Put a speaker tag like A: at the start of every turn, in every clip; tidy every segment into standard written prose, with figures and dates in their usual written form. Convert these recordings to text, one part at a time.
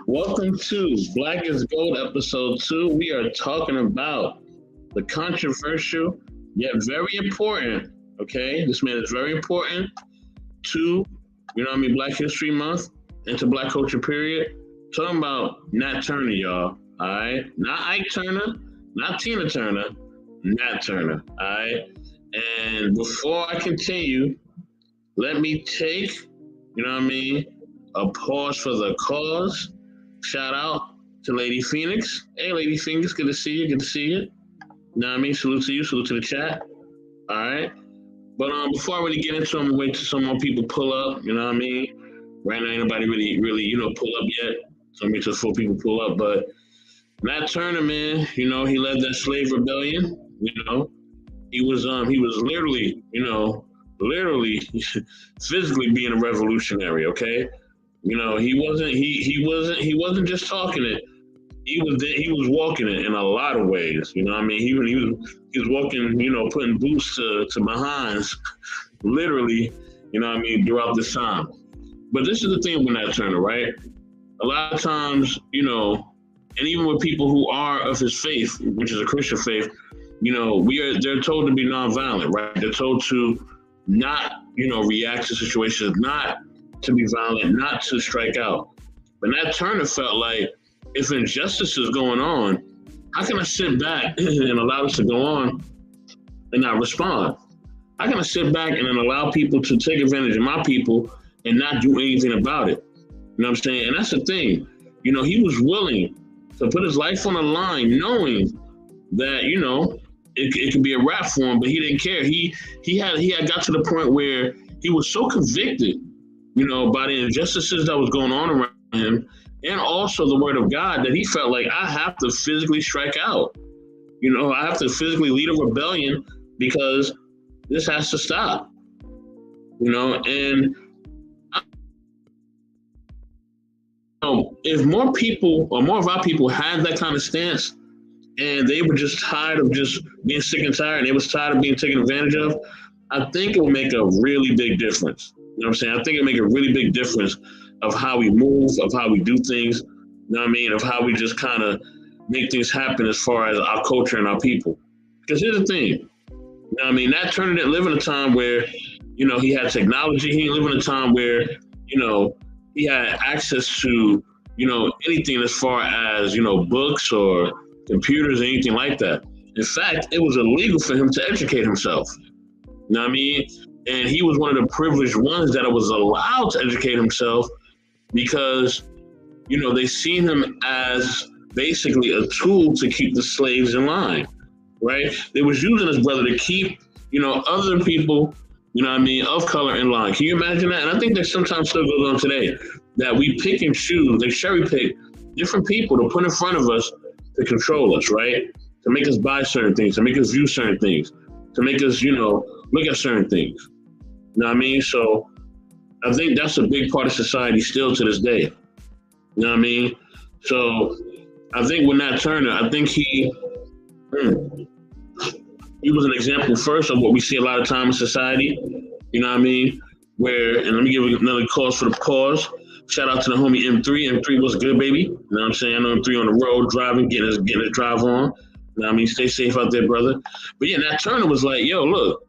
A: Welcome to Black is Gold episode 2. We are talking about the controversial yet very important, okay? This man is very important to, Black History Month and to Black culture period. Talking about Nat Turner, y'all, all right? Not Ike Turner, not Tina Turner, Nat Turner, all right? And before I continue, let me take, a pause for the cause. Shout out to Lady Phoenix. Hey, Lady Phoenix, good to see you. Good to see you. Salute to you. Salute to the chat. All right. But before I really get into it, I'm gonna wait till some more people pull up. Right now, ain't nobody really, pull up yet. So I'm wait till 4 people pull up. But Nat Turner, man, he led that slave rebellion. He was literally, physically being a revolutionary. Okay. He wasn't just talking it. He was walking it in a lot of ways. He was walking, putting boots to behinds, literally, throughout this time. But this is the thing with Nat Turner, right? A lot of times, and even with people who are of his faith, which is a Christian faith, they're told to be nonviolent, right? They're told to not, react to situations, not to be violent, not to strike out. But Nat Turner felt like if injustice is going on, how can I sit back and allow this to go on and not respond? How can I sit back and then allow people to take advantage of my people and not do anything about it? You know what I'm saying? And that's the thing. He was willing to put his life on the line, knowing that, it could be a wrap for him, but he didn't care. He had got to the point where he was so convicted, by the injustices that was going on around him, and also the word of God, that he felt like, I have to physically strike out. I have to physically lead a rebellion because this has to stop. And if more people or more of our people had that kind of stance, and they were just tired of just being sick and tired, and they was tired of being taken advantage of, I think it would make a really big difference. You know what I'm saying? I think it'll make a really big difference of how we move, of how we do things, of how we just kind of make things happen as far as our culture and our people. Because here's the thing, Nat Turner didn't live in a time where, he had technology. He didn't live in a time where, he had access to, anything as far as, books or computers or anything like that. In fact, it was illegal for him to educate himself. And he was one of the privileged ones that was allowed to educate himself because, they seen him as basically a tool to keep the slaves in line, right? They was using his brother to keep, other people, of color in line. Can you imagine that? And I think that sometimes still goes on today, that we pick and choose, they cherry pick different people to put in front of us to control us, right? To make us buy certain things, to make us view certain things, to make us, look at certain things. So I think that's a big part of society still to this day. So I think with Nat Turner, I think he was an example first of what we see a lot of time in society, where, and let me give another cause for the pause. Shout out to the homie M3. M3 was good, baby. You know what I'm saying? I know M3 on the road driving, getting his drive on. Stay safe out there, brother. But yeah, Nat Turner was like, yo, look,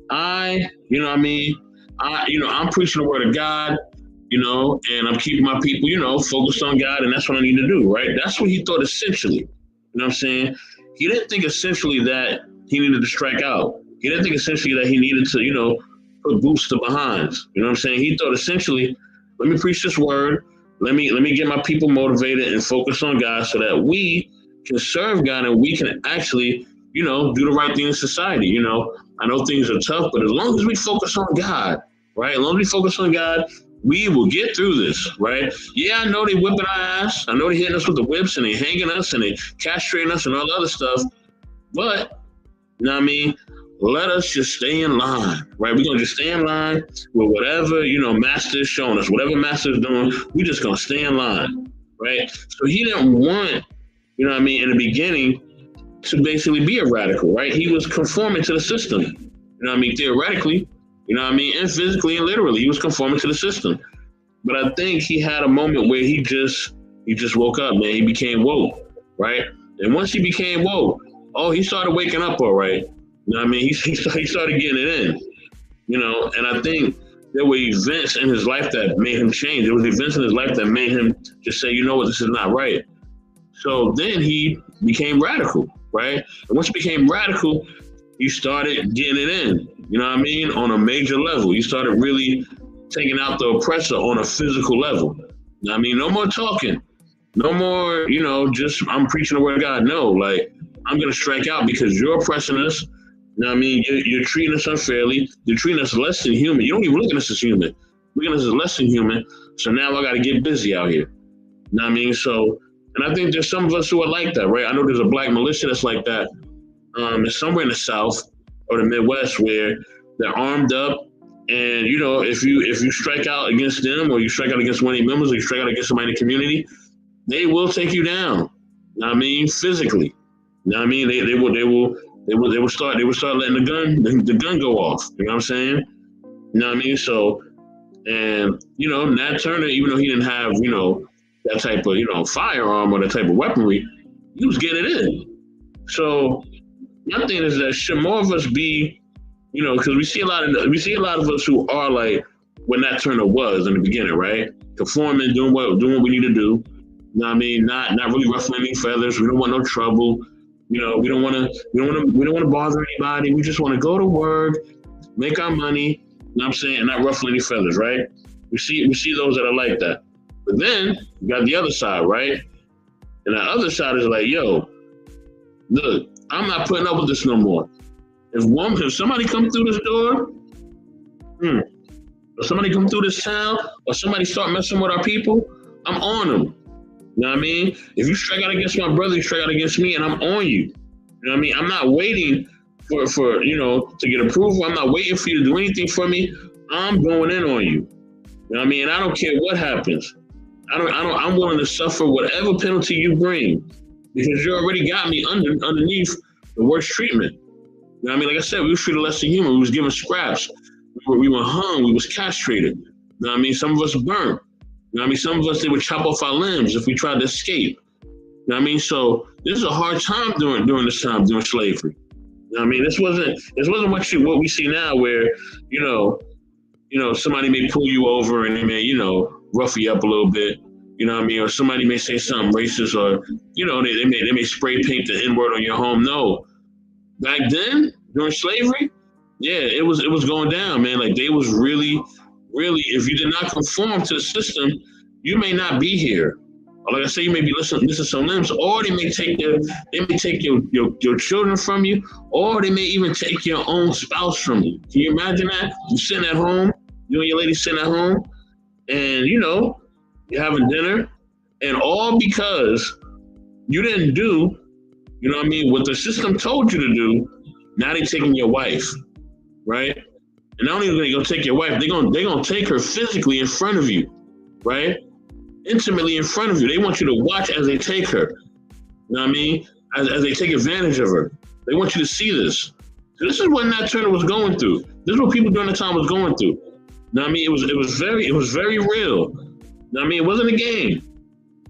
A: I'm preaching the word of God, and I'm keeping my people, focused on God, and that's what I need to do, right? That's what he thought essentially. You know what I'm saying? He didn't think essentially that he needed to strike out. He didn't think essentially that he needed to, put boots to behinds. You know what I'm saying? He thought essentially, let me preach this word. Let me get my people motivated and focus on God so that we can serve God and we can actually, do the right thing in society. I know things are tough, but as long as we focus on God, right? As long as we focus on God, we will get through this, right? Yeah, I know they whipping our ass. I know they hitting us with the whips and they hanging us and they castrating us and all the other stuff. But, let us just stay in line, right? We're going to just stay in line with whatever, Master is showing us. Whatever Master is doing, we're just going to stay in line, right? So he didn't want, in the beginning, to basically be a radical, right? He was conforming to the system, theoretically, and physically and literally, he was conforming to the system. But I think he had a moment where he just woke up, man. He became woke, right? And once he became woke, he started waking up all right. You know what I mean? He started getting it in, and I think there were events in his life that made him change. There was events in his life that made him just say, you know what, this is not right. So then he became radical, right? And once he became radical, he started getting it in, you know what I mean? On a major level. He started really taking out the oppressor on a physical level. You know what I mean? No more talking. No more, just I'm preaching the word of God. No, like, I'm going to strike out because you're oppressing us. You know what I mean? You're treating us unfairly. You're treating us less than human. You don't even look at us as human. Look at us as less than human. So now I got to get busy out here. You know what I mean? So, and I think there's some of us who are like that, right? I know there's a black militia that's like that. It's somewhere in the South or the Midwest where they're armed up. And, if you strike out against them or you strike out against one of their members or you strike out against somebody in the community, they will take you down. You know what I mean? Physically. You know what I mean? They will start letting the gun go off. You know what I'm saying? You know what I mean? So, and, Nat Turner, even though he didn't have, that type of, firearm or that type of weaponry, he was getting it in. So my thing is that should more of us be, because we see a lot of us who are like what Nat Turner was in the beginning, right? Conforming, doing what we need to do. You know what I mean? Not really ruffling any feathers. We don't want no trouble. We don't want to bother anybody. We just want to go to work, make our money. You know what I'm saying? And not ruffle any feathers, right? We see those that are like that. But then you got the other side, right? And the other side is like, yo, look, I'm not putting up with this no more. If somebody come through this door, or somebody come through this town, or somebody start messing with our people, I'm on them. You know what I mean? If you strike out against my brother, you strike out against me, and I'm on you. You know what I mean? I'm not waiting for to get approval. I'm not waiting for you to do anything for me. I'm going in on you. You know what I mean? And I don't care what happens. I'm willing to suffer whatever penalty you bring because you already got me underneath the worst treatment. You know what I mean? Like I said, we were treated less than human. We was given scraps. We were hung. We was castrated. You know what I mean? Some of us burnt. You know what I mean? Some of us, they would chop off our limbs if we tried to escape. You know what I mean? So this is a hard time during this time, during slavery. You know what I mean? This wasn't what we see now where, somebody may pull you over and they may, rough you up a little bit. You know what I mean? Or somebody may say something racist or, they may spray paint the N-word on your home. No. Back then, during slavery, yeah, it was going down, man. Like they was really, if you did not conform to the system, you may not be here. Or like I say, you may be listening to some limbs, or they may take your children from you, or they may even take your own spouse from you. Can you imagine that? You sitting at home, you and your lady sitting at home, and you're having dinner, and all because you didn't do, what the system told you to do. Now they're taking your wife, right? And not only are they gonna take your wife, they're gonna take her physically in front of you, right? Intimately in front of you. They want you to watch as they take her. You know what I mean? As they take advantage of her. They want you to see this. So this is what Nat Turner was going through. This is what people during the time was going through. You know what I mean? It was very real. You know what I mean? It wasn't a game.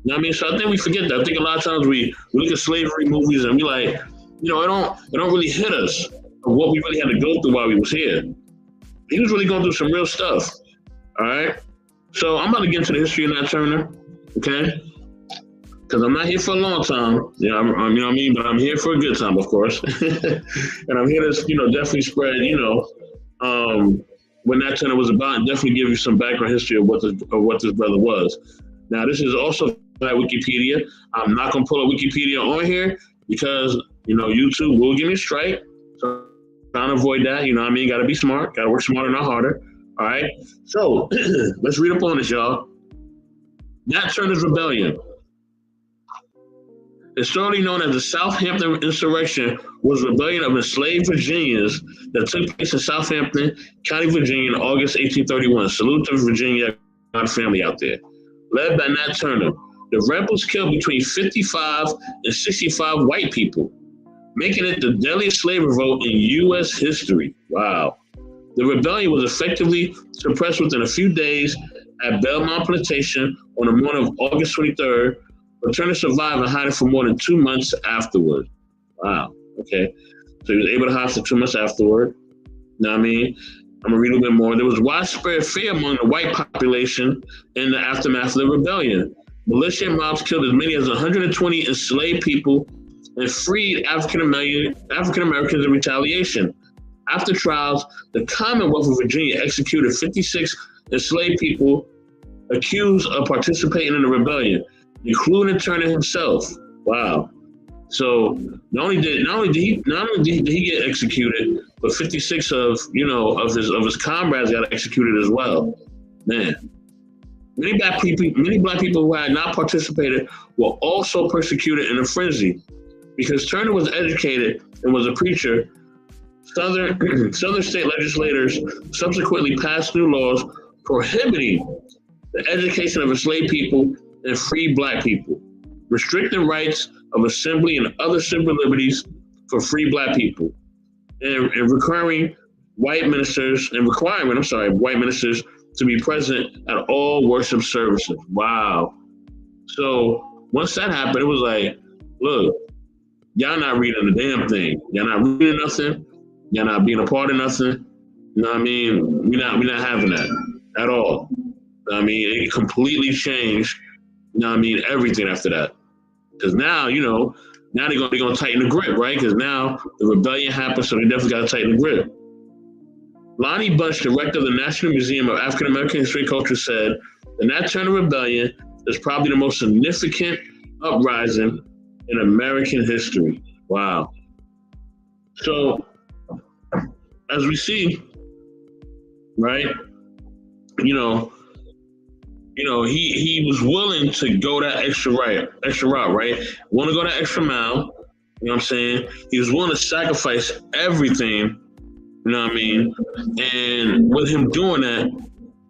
A: You know what I mean? So I think we forget that. I think a lot of times we look at slavery movies and we like, it don't really hit us of what we really had to go through while we was here. He was really going through some real stuff. All right? So I'm about to get into the history of Nat Turner, okay? Because I'm not here for a long time, you know what I mean? But I'm here for a good time, of course. And I'm here to, definitely spread, what Nat Turner was about and definitely give you some background history of what this brother was. Now, this is also at Wikipedia. I'm not going to pull a Wikipedia on here because, YouTube will give me a strike. So I'm trying to avoid that, Got to be smart, got to work smarter, not harder. All right, so let's read up on this, y'all. Nat Turner's Rebellion. Historically known as the Southampton Insurrection, was a rebellion of enslaved Virginians that took place in Southampton County, Virginia in August 1831. Salute to Virginia family out there. Led by Nat Turner, the rebels killed between 55 and 65 white people, making it the deadliest slave revolt in U.S. history. Wow. The rebellion was effectively suppressed within a few days at Belmont Plantation on the morning of August 23rd, but Turner survived and hid for more than 2 months afterward. Wow, okay. So he was able to hide for 2 months afterward. You know what I mean? I'm going to read a little bit more. There was widespread fear among the white population in the aftermath of the rebellion. Militia mobs killed as many as 120 enslaved people and freed African Americans in retaliation. After trials, the Commonwealth of Virginia executed 56 enslaved people accused of participating in the rebellion, including Turner himself. Wow. So not only did he get executed, but 56 of his comrades got executed as well. Man. Many black people who had not participated were also persecuted in a frenzy. Because Turner was educated and was a preacher, Southern state legislators subsequently passed new laws prohibiting the education of enslaved people and free black people, restricting rights of assembly and other civil liberties for free black people, and requiring white ministers to be present at all worship services. Wow. So once that happened, it was like, look, y'all not reading the damn thing. Y'all not reading nothing. Y'all not being a part of nothing. You know what I mean? We're not having that at all. You know what I mean? It completely changed, you know what I mean, everything after that. Because now, now they're gonna tighten the grip, right? Because now the rebellion happened, so they definitely gotta tighten the grip. Lonnie Bunch, director of the National Museum of African American History and Culture, said the Nat Turner Rebellion is probably the most significant uprising in American history. Wow. So, as we see, right, he was willing to go that extra route, right? Want to go that extra mile, you know what I'm saying? He was willing to sacrifice everything, you know what I mean? And with him doing that,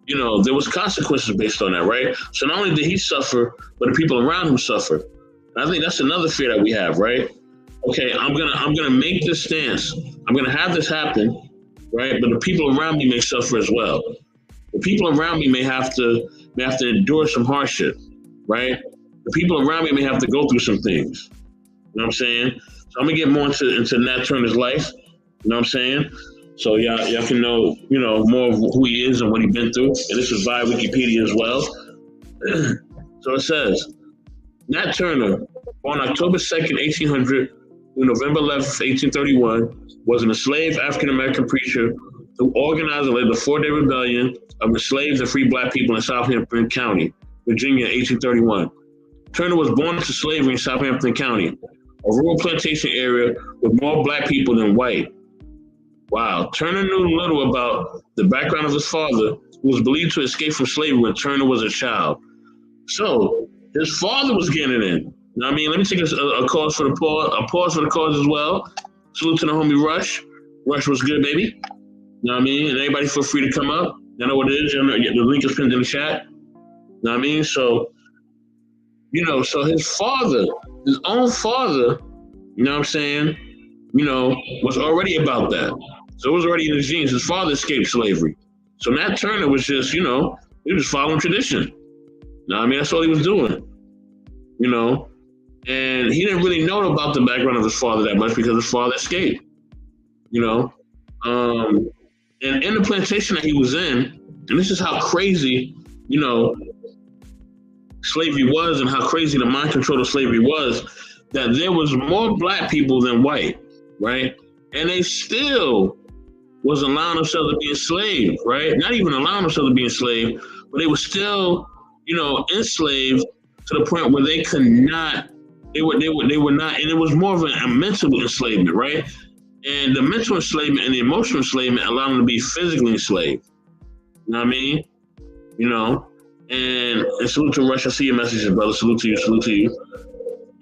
A: there was consequences based on that, right? So not only did he suffer, but the people around him suffered. And I think that's another fear that we have, right? Okay, I'm gonna make this stance. I'm gonna have this happen, right? But the people around me may suffer as well. The people around me may have to endure some hardship, right? The people around me may have to go through some things. You know what I'm saying? So I'm gonna get more into Nat Turner's life. You know what I'm saying? So y'all can know, more of who he is and what he's been through. And this is via Wikipedia as well. So it says, Nat Turner, on October 2nd, 1800, through November 11th, 1831, was an enslaved African-American preacher who organized and led the 4-day rebellion of enslaved and free black people in Southampton County, Virginia, 1831. Turner was born into slavery in Southampton County, a rural plantation area with more black people than white. Wow. Turner knew little about the background of his father, who was believed to escape from slavery when Turner was a child. So his father was getting it in. You know what I mean? Let me take a pause for the cause as well. Salute to the homie Rush. Rush was good, baby. You know what I mean? And anybody feel free to come up. You know what it is. The link is pinned in the chat. You know what I mean? So, so his own father, you know what I'm saying, was already about that. So it was already in his genes. His father escaped slavery. So Nat Turner was just, he was following tradition. You know what I mean? That's all he was doing. And he didn't really know about the background of his father that much because his father escaped. And in the plantation that he was in, and this is how crazy, slavery was and how crazy the mind control of slavery was, that there was more black people than white, right? And they still was allowing themselves to be enslaved, right? Not even allowing themselves to be enslaved, but they were still, enslaved to the point where they could not, they were not, and it was more of a mental enslavement, right? And the mental enslavement and the emotional enslavement allowed them to be physically enslaved. You know what I mean? And salute to Rush. I see your messages, brother. Salute to you.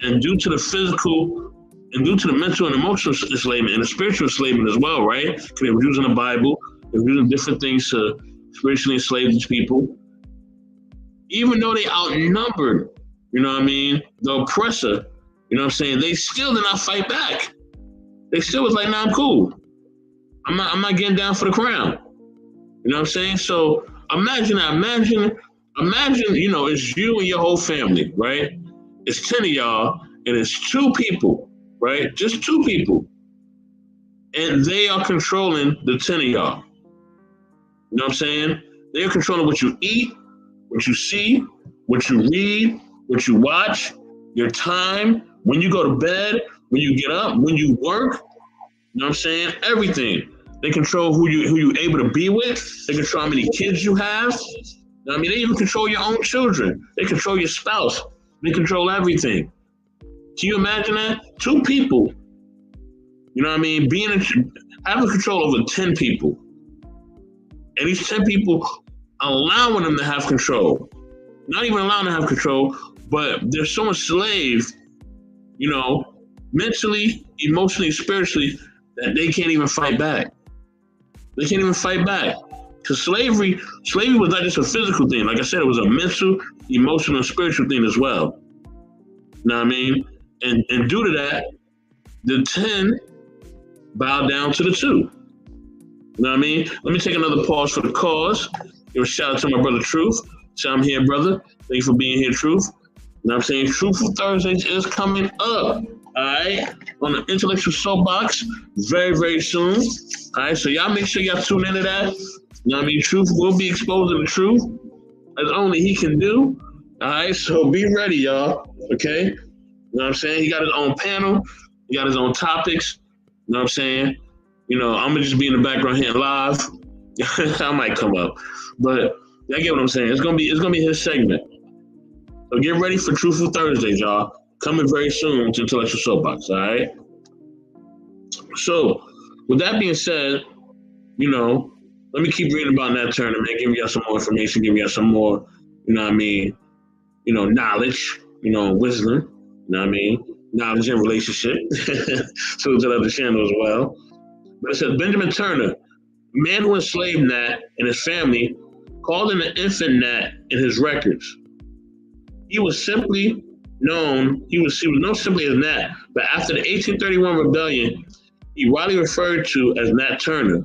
A: And due to the physical and due to the mental and emotional enslavement and the spiritual enslavement as well, right? Because they were using the Bible, they were using different things to spiritually enslave these people. Even though they outnumbered, the oppressor, they still did not fight back. They still was like, nah, I'm cool. I'm not getting down for the crown. You know what I'm saying? So imagine Imagine, it's you and your whole family, right? It's 10 of y'all, and it's two people, right? Just two people. And they are controlling the 10 of y'all. You know what I'm saying? They are controlling what you eat, what you see, what you read, what you watch, your time, when you go to bed, when you get up, when you work. You know what I'm saying? Everything. They control who you able to be with. They control how many kids you have. I mean, they even control your own children. They control your spouse. They control everything. Can you imagine that? Two people, you know what I mean, having control over 10 people. And these 10 people allowing them to have control. Not even allowing them to have control, but they're so enslaved, mentally, emotionally, spiritually, that they can't even fight back. They can't even fight back. Because slavery was not just a physical thing. Like I said, it was a mental, emotional, and spiritual thing as well. You know what I mean? And due to that, the 10 bowed down to the 2. You know what I mean? Let me take another pause for the cause. Give a shout out to my brother Truth. So I'm here, brother. Thank you for being here, Truth. You know what I'm saying? Truthful Thursdays is coming up. All right? On the Intellectual Soapbox very, very soon. All right? So y'all make sure y'all tune into that. You know what I mean? Truth will be exposing the truth as only he can do. All right? So be ready, y'all. Okay? You know what I'm saying? He got his own panel. He got his own topics. You know what I'm saying? I'm going to just be in the background here live. I might come up. But y'all get what I'm saying. It's gonna be his segment. So get ready for Truthful Thursdays, y'all. Coming very soon to Intellectual Soapbox, all right? So, with that being said, let me keep reading about Nat Turner, man. Give y'all some more information, give y'all some more, knowledge, wisdom, knowledge and relationship. So it's another channel as well. But it says Benjamin Turner, man who enslaved Nat and his family, called him an infant Nat in his records. He was known simply as Nat, but after the 1831 rebellion, he widely referred to as Nat Turner.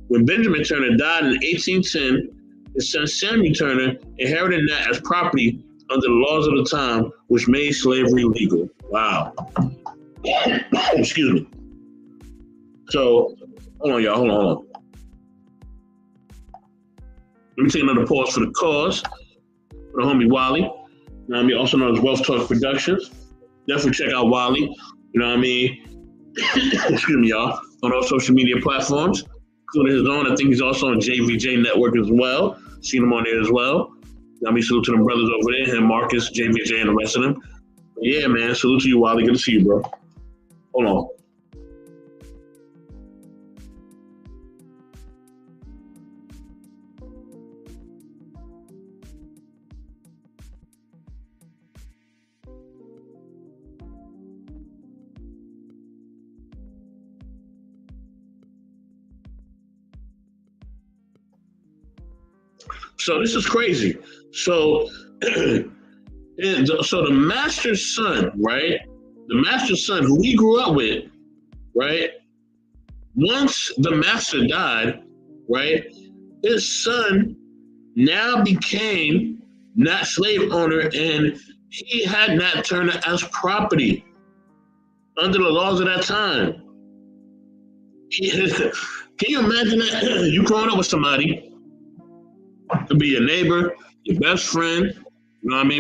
A: When Benjamin Turner died in 1810, his son Samuel Turner inherited Nat as property under the laws of the time, which made slavery legal. Wow. Excuse me. So, hold on, y'all. Hold on. Let me take another pause for the cause. For the homie Wally. Also known as Wealth Talk Productions. Definitely check out Wally. Excuse me, y'all. On all social media platforms, including his own. I think he's also on JVJ Network as well. Seen him on there as well. Salute to them brothers over there, him, Marcus, JVJ, and the rest of them. But yeah, man. Salute to you, Wally. Good to see you, bro. Hold on. So this is crazy. So, the master's son, right? The master's son who he grew up with, right? Once the master died, right? His son now became Nat slave owner, and he had Nat Turner as property under the laws of that time. Can you imagine that? You growing up with somebody? Could be your neighbor, your best friend,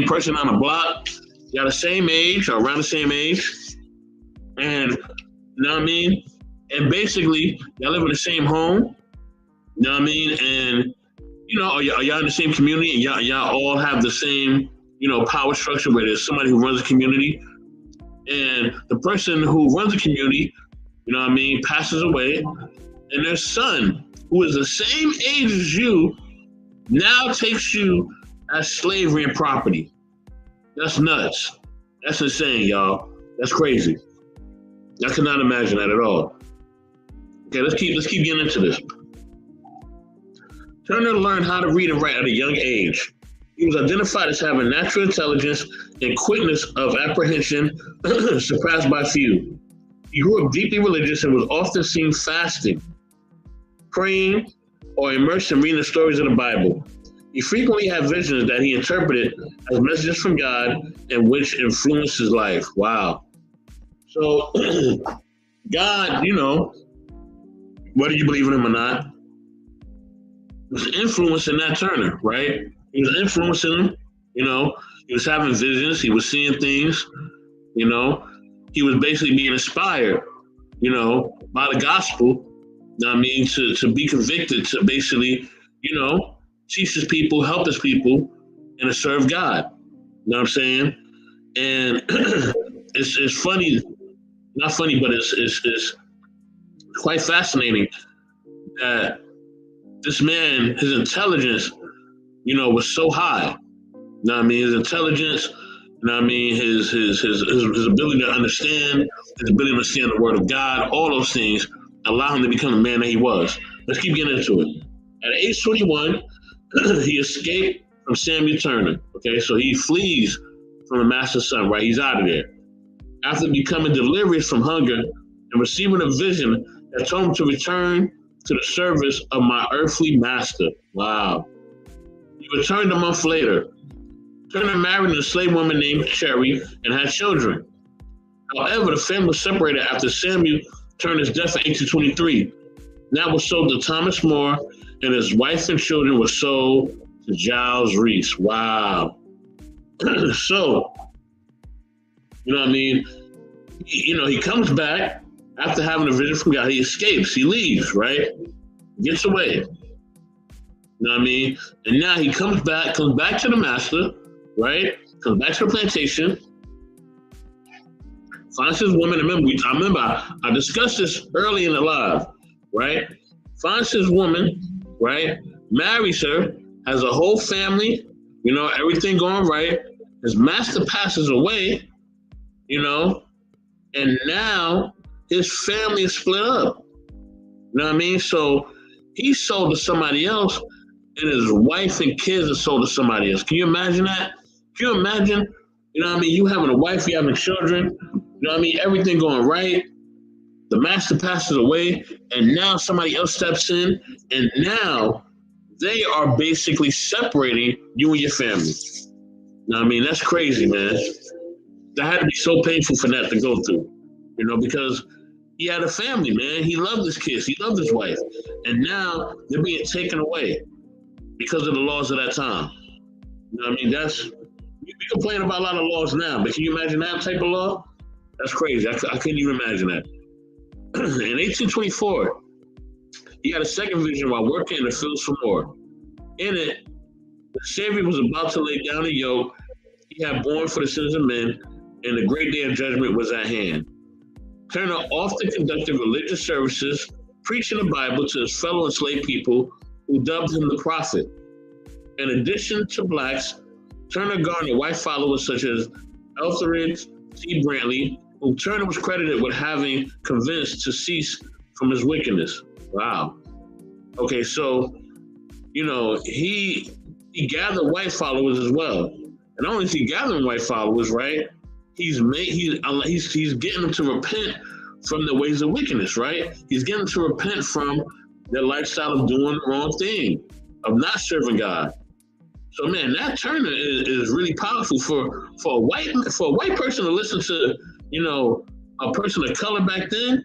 A: person on the block. You got the same age or around the same age. And, And basically, y'all live in the same home. And, are y'all in the same community and y'all all have the same, power structure where there's somebody who runs the community. And the person who runs the community, passes away. And their son, who is the same age as you, now takes you as slavery and property. That's nuts. That's insane, y'all. That's crazy. I cannot imagine that at all. Okay, let's keep getting into this. Turner learned how to read and write at a young age. He was identified as having natural intelligence and quickness of apprehension surpassed by few. He grew up deeply religious and was often seen fasting, praying, or immersed in reading the stories of the Bible. He frequently had visions that he interpreted as messages from God and which influenced his life. Wow. So God, whether you believe in him or not, was influencing Nat Turner, right? He was influencing him, he was having visions, he was seeing things, he was basically being inspired, by the gospel, to be convicted, to basically, teach his people, help his people, and to serve God. You know what I'm saying? And it's funny, not funny, but it's quite fascinating that this man, his intelligence, was so high. You know what I mean? His intelligence, his ability to understand, his ability to understand the word of God, all those things allow him to become the man that he was. Let's keep getting into it. At age 21, he escaped from Samuel Turner. Okay, so he flees from the master's son, right? He's out of there. After becoming delirious from hunger and receiving a vision that told him to return to the service of my earthly master. Wow. He returned a month later. Turner married a slave woman named Cherry and had children. However, the family was separated after Samuel Turner's death in 1823. That was sold to Thomas More, and his wife and children were sold to Giles Reese. Wow. So, he comes back after having a vision from God. He escapes. He leaves, right? Gets away. And now he comes back to the master, right? Comes back to the plantation. Finds his woman. I remember I discussed this early in the live, right? Finds his woman, right? Marries her, has a whole family, everything going right. His master passes away, and now his family is split up. So he's sold to somebody else, and his wife and kids are sold to somebody else. Can you imagine that? Can you imagine, you having a wife, you having children, everything going right. The master passes away, and now somebody else steps in, and now they are basically separating you and your family. That's crazy, man. That had to be so painful for that to go through, because he had a family, man. He loved his kids. He loved his wife. And now they're being taken away because of the laws of that time. We complain about a lot of laws now, but can you imagine that type of law? That's crazy. I couldn't even imagine that. In 1824, he had a second vision while working in the fields for More. In it, the Savior was about to lay down a yoke he had borne for the sins of men, and the great day of judgment was at hand. Turner often conducted religious services, preaching the Bible to his fellow enslaved people who dubbed him the prophet. In addition to blacks, Turner garnered white followers such as Etheridge T. Brantley, whom Turner was credited with having convinced to cease from his wickedness. Wow. Okay, so, he gathered white followers as well. And not only is he gathering white followers, right? He's getting them to repent from the ways of wickedness, right? He's getting them to repent from their lifestyle of doing the wrong thing, of not serving God. So, man, Nat Turner is really powerful for a white person to listen to, a person of color back then,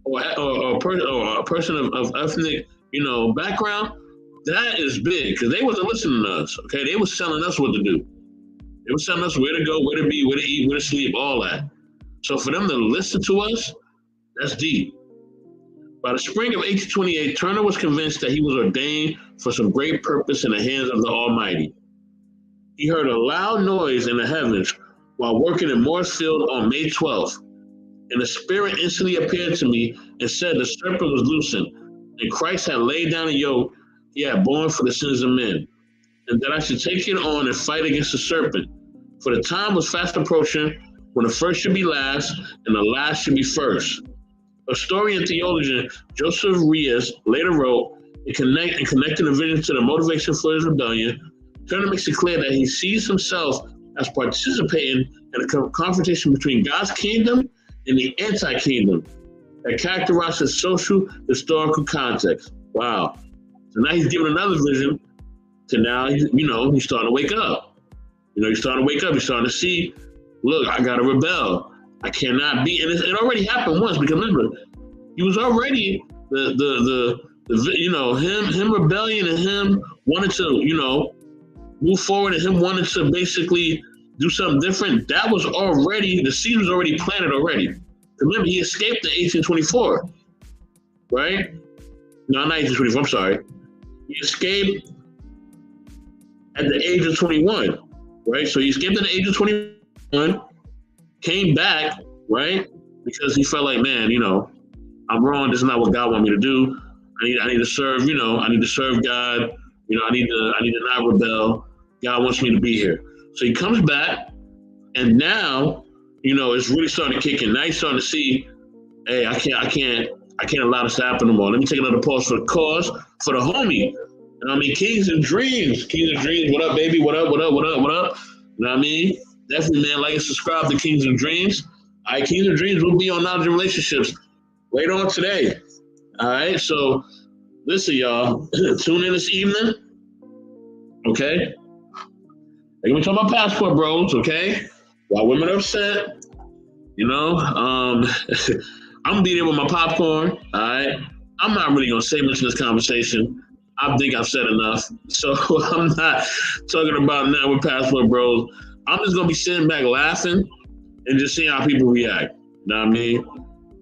A: or a person of ethnic, background. That is big, because they wasn't listening to us. Okay, they was telling us what to do. They was telling us where to go, where to be, where to eat, where to sleep, all that. So for them to listen to us, that's deep. By the spring of 1828, Turner was convinced that he was ordained for some great purpose in the hands of the Almighty. He heard a loud noise in the heavens while working in Mooresfield on May 12th, and the Spirit instantly appeared to me and said the serpent was loosened, and Christ had laid down a yoke he had borne for the sins of men, and that I should take it on and fight against the serpent. For the time was fast approaching when the first should be last and the last should be first. Historian and theologian Joseph Rios later wrote, in connecting the vision to the motivation for his rebellion, Turner makes it clear that he sees himself as participating in a confrontation between God's kingdom and the anti-kingdom that characterizes social historical context. Wow. So now he's given another vision to now, he's starting to wake up. He's starting to wake up. He's starting to see, look, I got to rebel. I cannot be. And it already happened once, because remember, he was already him rebellion, and him wanted to, move forward, and him wanted to basically do something different. That was already, the seed was already planted already. Remember, he escaped in 1824, right? No, not 1824, I'm sorry. He escaped at the age of 21, right? So he escaped at the age of 21, came back, right? Because he felt like, man, I'm wrong. This is not what God wants me to do. I need to serve, I need to serve God. I need to not rebel. God wants me to be here. So he comes back, and now, it's really starting to kick in. Now he's starting to see, hey, I can't allow this to happen no more. Let me take another pause for the cause, for the homie. Kings and Dreams. Kings and Dreams, what up, baby? What up? You know what I mean? Definitely, man, like and subscribe to Kings and Dreams. All right, Kings and Dreams will be on Knowledge and Relationships later on today. All right, so listen, y'all. Tune in this evening. Okay? They're going to talk about passport bros, okay? While women are upset, I'm going to be there with my popcorn, all right? I'm not really going to say much in this conversation. I think I've said enough. So I'm not talking about now with passport bros. I'm just going to be sitting back laughing and just seeing how people react. You know what I mean?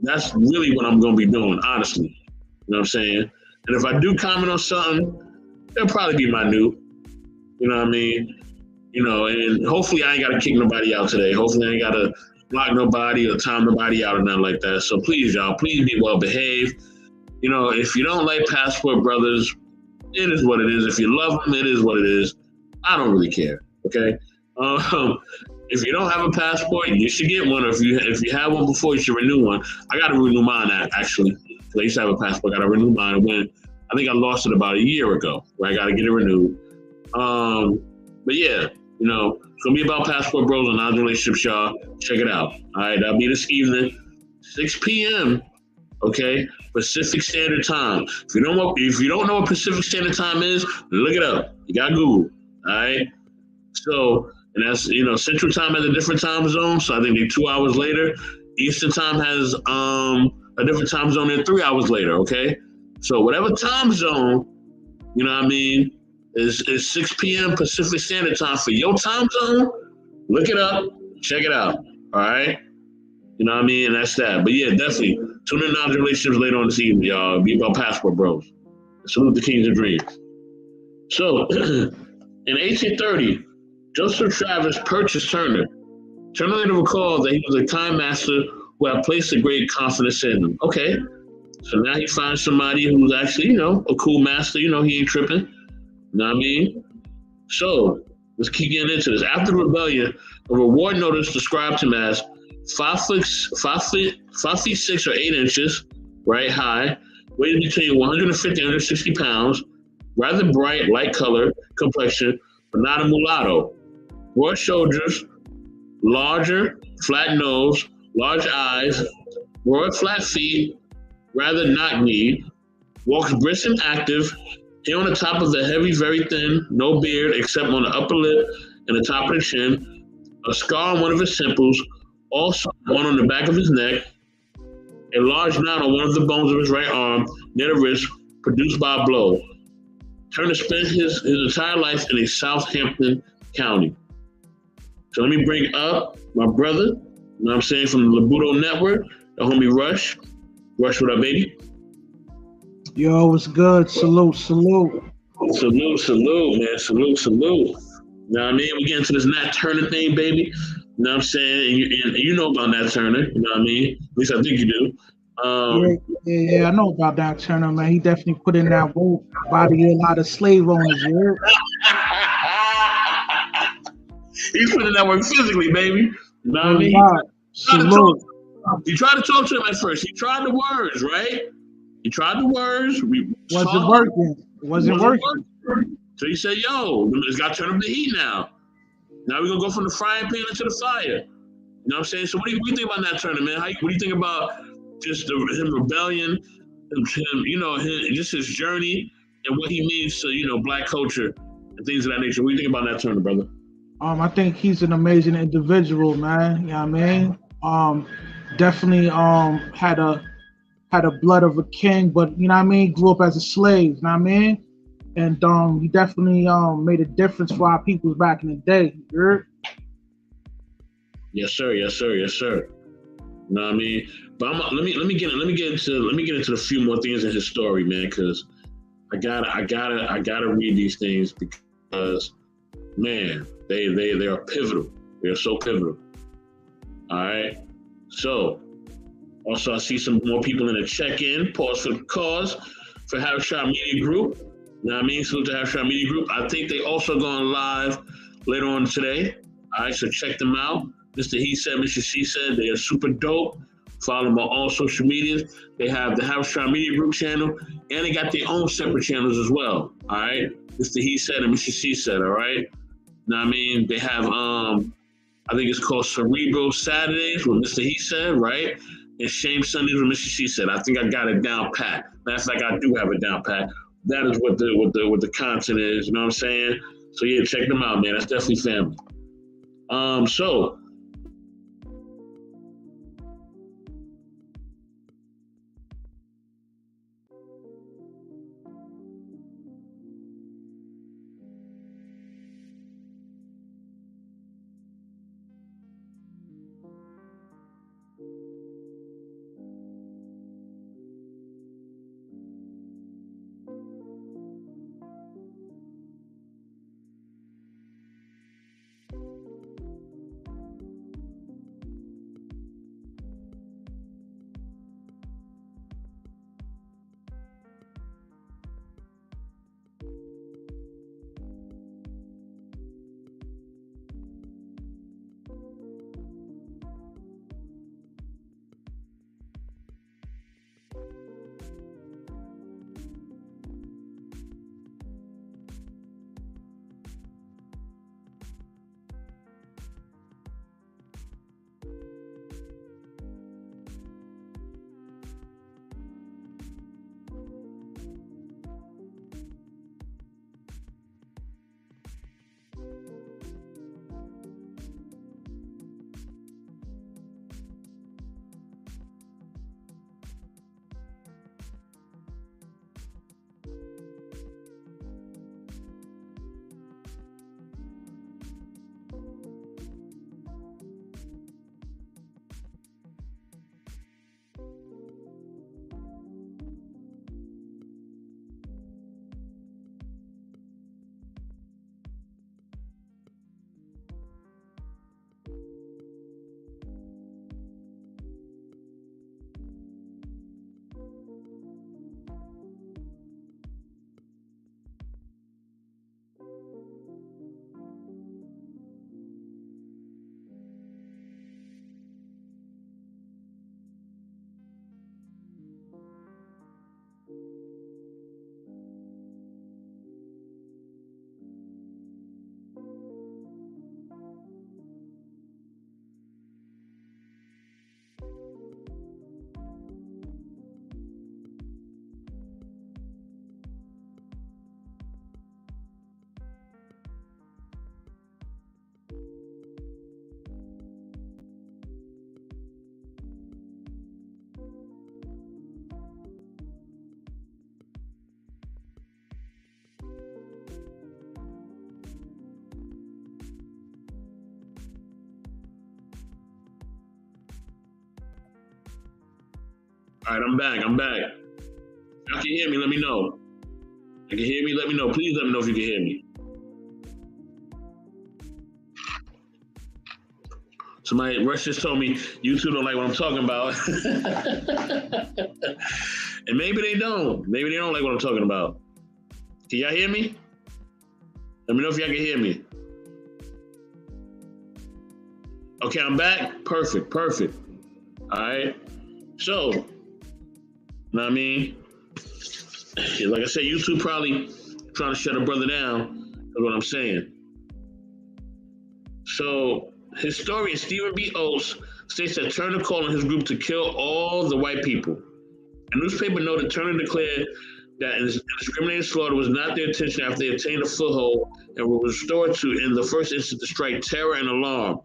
A: That's really what I'm going to be doing, honestly. You know what I'm saying? And if I do comment on something, it'll probably be minute. You know what I mean? And hopefully I ain't got to kick nobody out today. Hopefully I ain't got to block nobody or time nobody out or nothing like that. So please, y'all, please be well behaved. If you don't like passport brothers, it is what it is. If you love them, it is what it is. I don't really care. Okay. If you don't have a passport, you should get one. Or if you have one before, you should renew one. I got to renew mine actually. I used to have a passport. I got to renew mine I think I lost it about a year ago. Where I got to get it renewed. But yeah, it's gonna be about passport bros and Knowledge Relationships, y'all. Check it out. All right, that'll be this evening, 6 p.m. Okay, Pacific Standard Time. If you don't know what Pacific Standard Time is, look it up. You got Google. All right. So, and that's Central Time has a different time zone. So I think they're 2 hours later. Eastern Time has a different time zone than 3 hours later. Okay. So whatever time zone, is 6 p.m. Pacific Standard Time for your time zone. Look it up. Check it out. All right. You know what I mean? And that's that. But yeah, definitely tune in Knowledge Relationships later on this evening, y'all. Be about passport bros. Salute the Kings and Dreams. So, in 1830, Joseph Travis purchased Turner. Turner later recalled that he was a kind master who had placed a great confidence in him. Okay. So now he finds somebody who's actually, a cool master. He ain't tripping. You know what I mean? So let's keep getting into this. After the rebellion, a reward notice described him as 5 feet 6 or 8 inches, right, high, weighted between 150 and 160 pounds, rather bright, light color, complexion, but not a mulatto. Broad shoulders, larger, flat nose, large eyes, broad, flat feet, rather knock-kneed, walks brisk and active. Hair on the top of the heavy, very thin, no beard except on the upper lip and the top of the chin, a scar on one of his temples, also one on the back of his neck, a large knot on one of the bones of his right arm near the wrist, produced by a blow. Turner spent his entire life in a Southampton county. So let me bring up my brother, from the Labuto Network, the homie Rush. Rush, what up, baby?
B: Yo, what's good? Salute.
A: Salute, man. Salute. You know what I mean? We get into this Nat Turner thing, baby. You know what I'm saying? And you know about Nat Turner, you know what I mean? At least I think you do.
B: Yeah, I know about Nat Turner, man. He definitely put in that work, body a lot of slave owners, you
A: He's putting in that work physically, baby. You know what I mean? You tried to talk to him at first. He tried the words, right? He tried the words.
B: Wasn't working.
A: So he said, yo, it's got to turn up the heat now. Now we're going to go from the frying pan into the fire. You know what I'm saying? So what do you think about Nat Turner, man? What do you think about just him rebellion, him, just his journey and what he means to, Black culture and things of that nature. What do you think about Nat Turner, brother?
B: I think he's an amazing individual, man. You know what I mean? Definitely had a blood of a king, but you know what I mean, grew up as a slave, you know what I mean? And he definitely made a difference for our peoples back in the day. You heard?
A: Yes, sir. Yes, sir. Yes, sir. You know what I mean? But let me get into a few more things in his story, man, because I gotta read these things because, man, they are pivotal. They are so pivotal. All right. So also I see some more people in the check-in. Pause for the cause for Havershire Media Group. You know what I mean? Salute to Havershire Media Group. I think they also going live later on today. All right, so check them out. Mr. He Said, Mr. She Said, they are super dope. Follow them on all social medias. They have the Havershire Media Group channel, and they got their own separate channels as well. All right, Mr. He Said and Mr. She Said. All right. You know what I mean? They have I think it's called Cerebral Saturdays with Mr. He Said, right? And Shame Sundays with Mr. She Said. I think I got it down pat. That's like I do have it down pat. That is what the content is. You know what I'm saying? So yeah, check them out, man. That's definitely family. So all right, I'm back. Y'all can hear me, let me know. You can hear me, let me know. Please let me know if you can hear me. Somebody, Rush just told me YouTube don't like what I'm talking about. And maybe they don't. Maybe they don't like what I'm talking about. Can y'all hear me? Let me know if y'all can hear me. Okay, I'm back. Perfect. All right. So, you know what I mean? Like I said, YouTube probably trying to shut a brother down. That's what I'm saying. So, historian Stephen B. Oates states that Turner called on his group to kill all the white people. A newspaper noted Turner declared that indiscriminated slaughter was not their intention after they obtained a foothold and were restored to, in the first instance, to strike terror and alarm.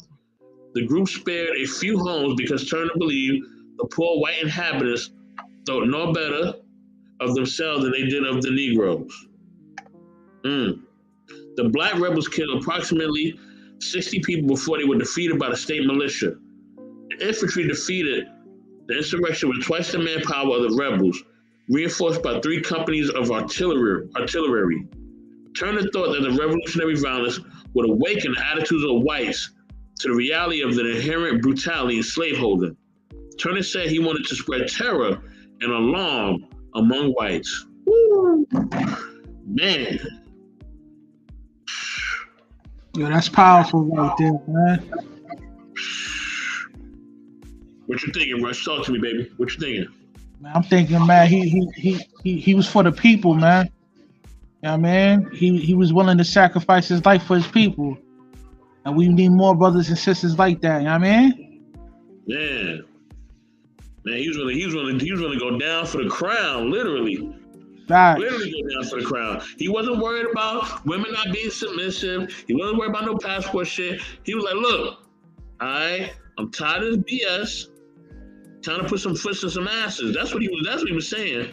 A: The group spared a few homes because Turner believed the poor white inhabitants thought no better of themselves than they did of the Negroes. The black rebels killed approximately 60 people before they were defeated by the state militia. The infantry defeated the insurrection with twice the manpower of the rebels, reinforced by 3 companies of artillery. Turner thought that the revolutionary violence would awaken the attitudes of whites to the reality of the inherent brutality in slaveholding. Turner said he wanted to spread terror and alarm among whites. Woo. Man.
B: Yo, that's powerful right there, man.
A: What you thinking, Rush? Talk to me, baby. What you thinking?
B: Man, I'm thinking, man, he was for the people, man. Yeah, man. He was willing to sacrifice his life for his people. And we need more brothers and sisters like that, you know what I mean?
A: Man, he was gonna go down for the crown, literally.
B: Right.
A: Literally go down for the crown. He wasn't worried about women not being submissive. He wasn't worried about no passport shit. He was like, look, I'm tired of this BS. Time to put some foots in some asses. That's what he was saying.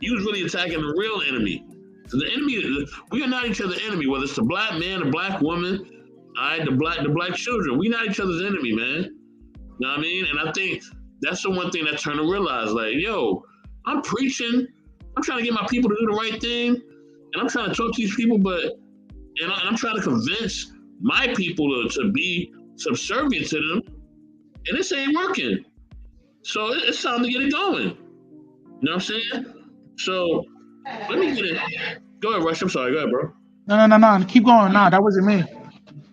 A: He was really attacking the real enemy. So the enemy, we are not each other's enemy, whether it's the black man, the black woman, the black children. We not each other's enemy, man. You know what I mean? And I think that's the one thing that Turner realized, like, yo, I'm preaching. I'm trying to get my people to do the right thing. And I'm trying to talk to these people, and I'm trying to convince my people to be subservient to them. And this ain't working. So it's time to get it going. You know what I'm saying? So let me get it. Go ahead, Rush. I'm sorry. Go ahead, bro.
B: No. Keep going. Nah, that wasn't me.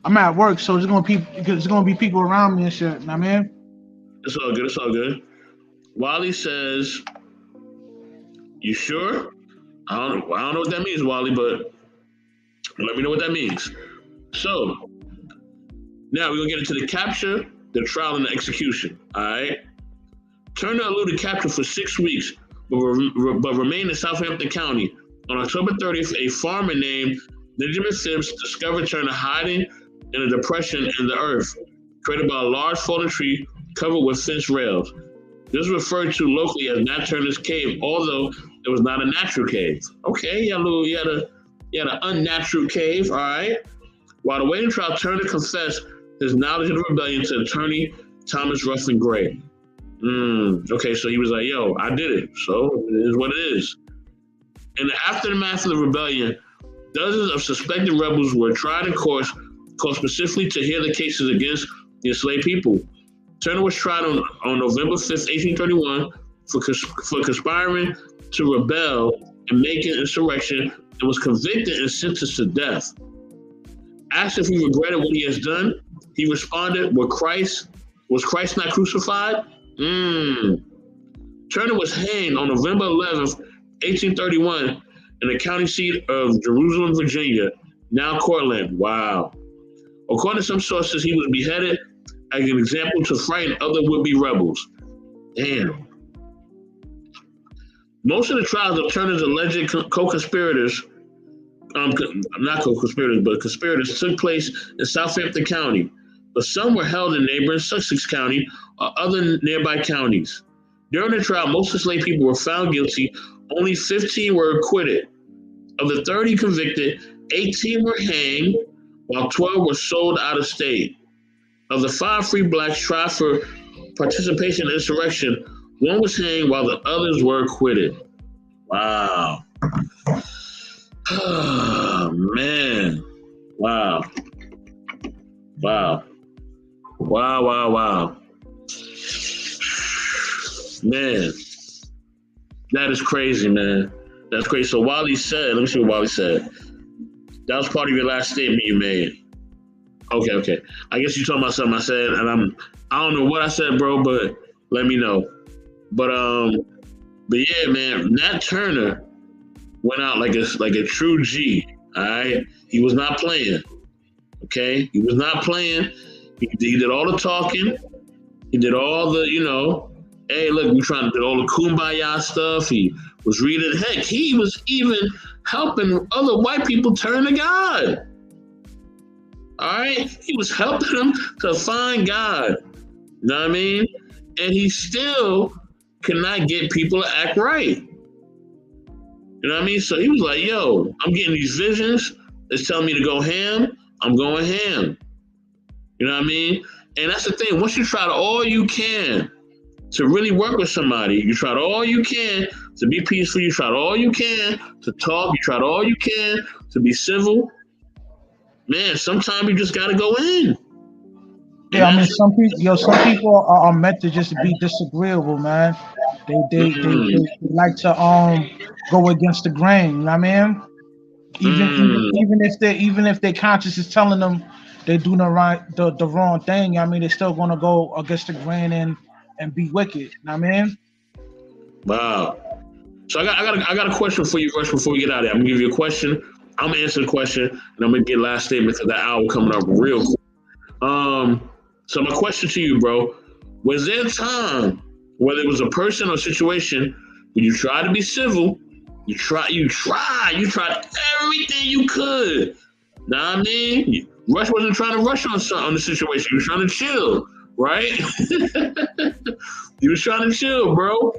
B: I'm at work, so there's gonna be people around me and shit. Know what I mean?
A: It's all good. It's all good. Wally says, "You sure?" I don't know what that means, Wally, but let me know what that means. So now we're gonna get into the capture, the trial, and the execution. All right. Turner eluded capture for 6 weeks, but remained in Southampton County. On October 30th, a farmer named Benjamin Phipps discovered Turner hiding in a depression in the earth, created by a large fallen tree covered with fence rails. This is referred to locally as Nat Turner's Cave, although it was not a natural cave. Okay, he had an unnatural cave, all right? While the waiting trial, Turner confessed his knowledge of the rebellion to attorney Thomas Ruffin Gray. Okay, so he was like, yo, I did it, so it is what it is. In the aftermath of the rebellion, dozens of suspected rebels were tried in courts called specifically to hear the cases against the enslaved people. Turner was tried on November 5th, 1831 for conspiring to rebel and make an insurrection, and was convicted and sentenced to death. Asked if he regretted what he has done, he responded, was Christ not crucified? Turner was hanged on November 11th, 1831 in the county seat of Jerusalem, Virginia, now Cortland. Wow. According to some sources, he was beheaded as an example to frighten other would-be rebels. Damn. Most of the trials of Turner's alleged co-conspirators, not co-conspirators, but conspirators took place in Southampton County, but some were held in neighboring Sussex County or other nearby counties. During the trial, most enslaved people were found guilty. Only 15 were acquitted. Of the 30 convicted, 18 were hanged, while 12 were sold out of state. Of the 5 free blacks tried for participation in insurrection, 1 was hanged while the others were acquitted. Wow. Oh, man. Wow. Man, that is crazy, man. That's crazy. So Wally said, let me see what Wally said. That was part of your last statement you made. Okay. I guess you're talking about something I said, and I don't know what I said, bro, but let me know. But yeah, man, Nat Turner went out like a true G. All right, he was not playing. Okay, he was not playing. He did all the talking. He did all the, hey, look, we trying to do all the kumbaya stuff. He was reading. Heck, he was even helping other white people turn to God. All right? He was helping them to find God. You know what I mean? And he still could not get people to act right. You know what I mean? So he was like, yo, I'm getting these visions. It's telling me to go ham. I'm going ham. You know what I mean? And that's the thing. Once you try all you can to really work with somebody, you try all you can to be peaceful. You try all you can to talk. You try all you can to be civil. Man, sometimes you just got to go in.
B: Yeah, I mean, some people are meant to just be disagreeable, man. They like to go against the grain. You know what I mean? Even if their conscience is telling them they do the wrong thing, I mean, they're still gonna go against the grain and be wicked. You know what I mean?
A: Wow. So I got a question for you first before we get out of there. I'm gonna give you a question. I'm gonna answer the question, and I'm gonna get last statement because that hour coming up real quick. So my question to you, bro, was there a time, whether it was a person or situation, when you tried to be civil, you tried everything you could. Know what I mean? Rush wasn't trying to rush on the situation. You was trying to chill, right? You was trying to chill, bro,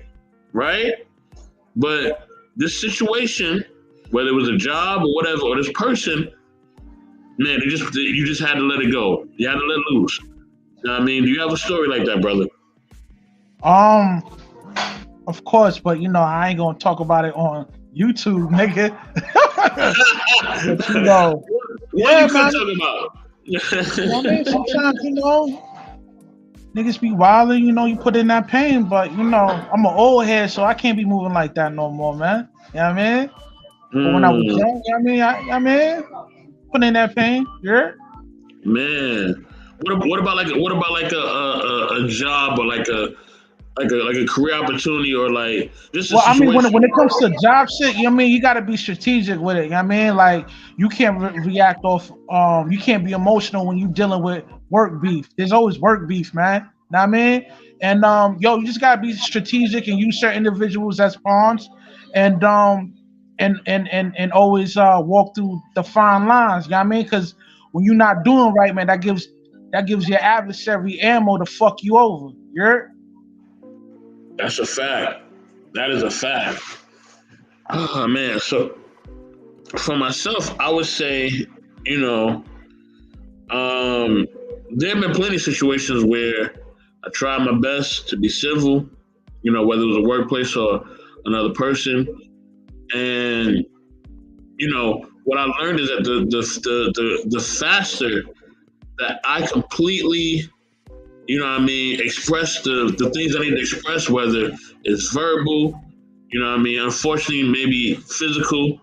A: right? But this situation, whether it was a job or whatever, or this person, man, you just had to let it go. You had to let loose. You know what I mean? Do you have a story like that, brother?
B: Of course, but I ain't gonna talk about it on YouTube, nigga. But
A: what you could talk about?
B: I mean, sometimes niggas be wilding. You put in that pain, but I'm an old head, so I can't be moving like that no more, man. You know what I mean? But when I was young, I mean, put in that pain, yeah.
A: Man, what about like a job or like a career opportunity or like just
B: well, I mean, when it comes to job shit, you got to be strategic with it. You know what I mean? Like, you can't react off. You can't be emotional when you dealing with work beef. There's always work beef, man. Know what I mean? And you just gotta be strategic and use certain individuals as pawns, and always walk through the fine lines. You know what I mean? Because when you're not doing right, man, that gives your adversary ammo to fuck you over. You're.
A: That's a fact. That is a fact. Oh man. So for myself, I would say, there have been plenty of situations where I tried my best to be civil, whether it was a workplace or another person. And, what I learned is that the faster that I completely, express the things I need to express, whether it's verbal, unfortunately, maybe physical,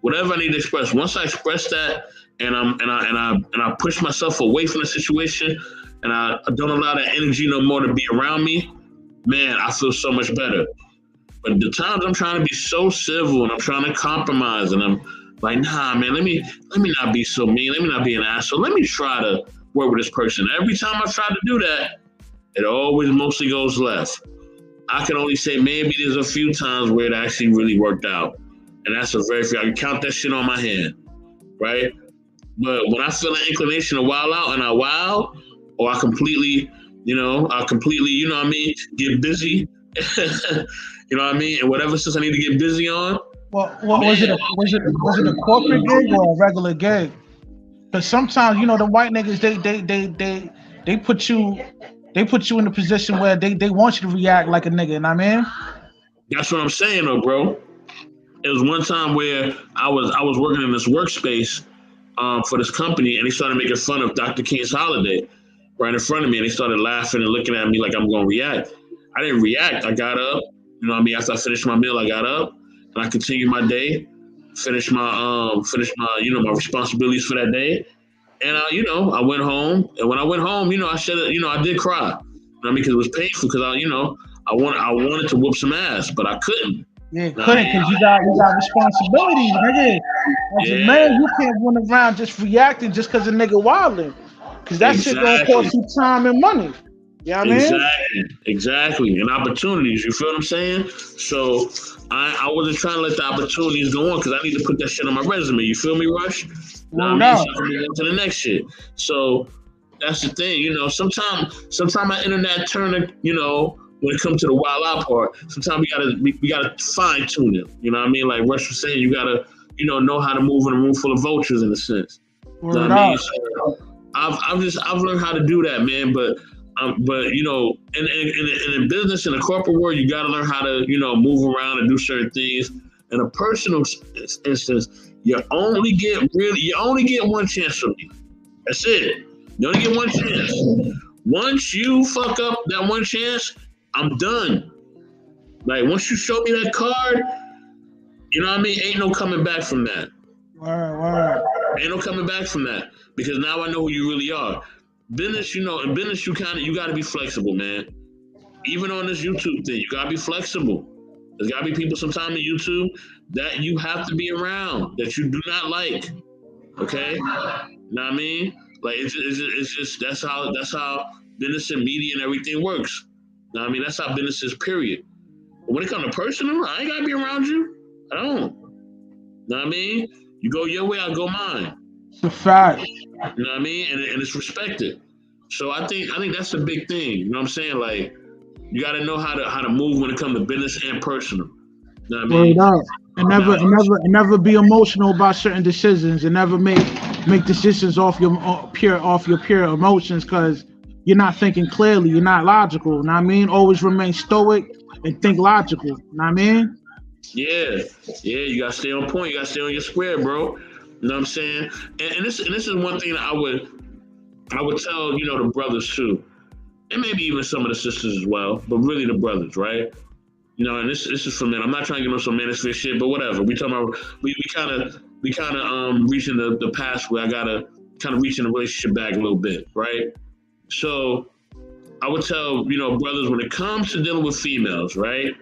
A: whatever I need to express. Once I express that and I push myself away from the situation and I don't allow that energy no more to be around me, man, I feel so much better. But the times I'm trying to be so civil and I'm trying to compromise and I'm like, nah, man, let me not be so mean. Let me not be an asshole. Let me try to work with this person. Every time I try to do that, it always mostly goes left. I can only say maybe there's a few times where it actually really worked out. And that's a very few. I can count that shit on my hand, right? But when I feel an inclination to wild out and I wild, or I completely, get busy, you know what I mean? And whatever stuff I need to get busy on.
B: Well, was it a corporate gig or a regular gig? Because sometimes, the white niggas, they put you in a position where they want you to react like a nigga, you know what I mean?
A: That's what I'm saying though, bro. It was one time where I was working in this workspace for this company, and they started making fun of Dr. King's Holiday right in front of me, and they started laughing and looking at me like I'm going to react. I didn't react. I got up. After I finished my meal, I got up and I continued my day, finished my my responsibilities for that day, and I went home. And when I went home, I said, I did cry. Because it was painful because I wanted to whoop some ass, but I couldn't.
B: Yeah, couldn't because you got responsibilities, nigga. As a man, you can't run around just reacting just because a nigga wilding, because that shit gonna cost you time and money. You know what I mean?
A: Exactly. And opportunities, you feel what I'm saying? So I wasn't trying to let the opportunities go on because I need to put that shit on my resume. You feel me, Rush? You know what I
B: Word
A: mean? So
B: up.
A: I can move on to the next shit. So that's the thing, sometimes my internet turn, when it comes to the wild out part, sometimes we gotta fine tune it. You know what I mean? Like Rush was saying, you gotta, know how to move in a room full of vultures in a sense. You know what
B: Word
A: I mean?
B: up.
A: So I've learned how to do that, man. But in business, in the corporate world, you got to learn how to move around and do certain things. In a personal instance, you only get one chance from me. That's it. You only get one chance. Once you fuck up that one chance, I'm done. Like once you show me that card, you know what I mean? Ain't no coming back from that.
B: Word.
A: Ain't no coming back from that because now I know who you really are. Business, in business, you got to be flexible, man. Even on this YouTube thing, you got to be flexible. There's got to be people sometime in YouTube that you have to be around that you do not like. Okay, you know what I mean? Like it's just that's how business and media and everything works. You know what I mean? That's how business is. Period. But when it comes to personal, I ain't gotta be around you. I don't. You know what I mean? You go your way, I go mine.
B: It's a fact.
A: You know what I mean? And it's respected. So I think that's the big thing. You know what I'm saying? Like you got to know how to move when it comes to business and personal. You know what I
B: Word
A: mean?
B: up. And never,
A: Now,
B: and never, and never be emotional about certain decisions, and never make decisions off your pure emotions, because you're not thinking clearly. You're not logical. You know what I mean? Always remain stoic and think logical. You know what I mean?
A: yeah, you got to stay on point. You got to stay on your square, bro. You know what I'm saying? And this is one thing that I would tell the brothers too, and maybe even some of the sisters as well, but really the brothers, right? And this is for men. I'm not trying to get on some manosphere shit, but whatever. We talking about we kind of reaching the past where I gotta kind of reaching the relationship back a little bit, right? So I would tell brothers, when it comes to dealing with females, right?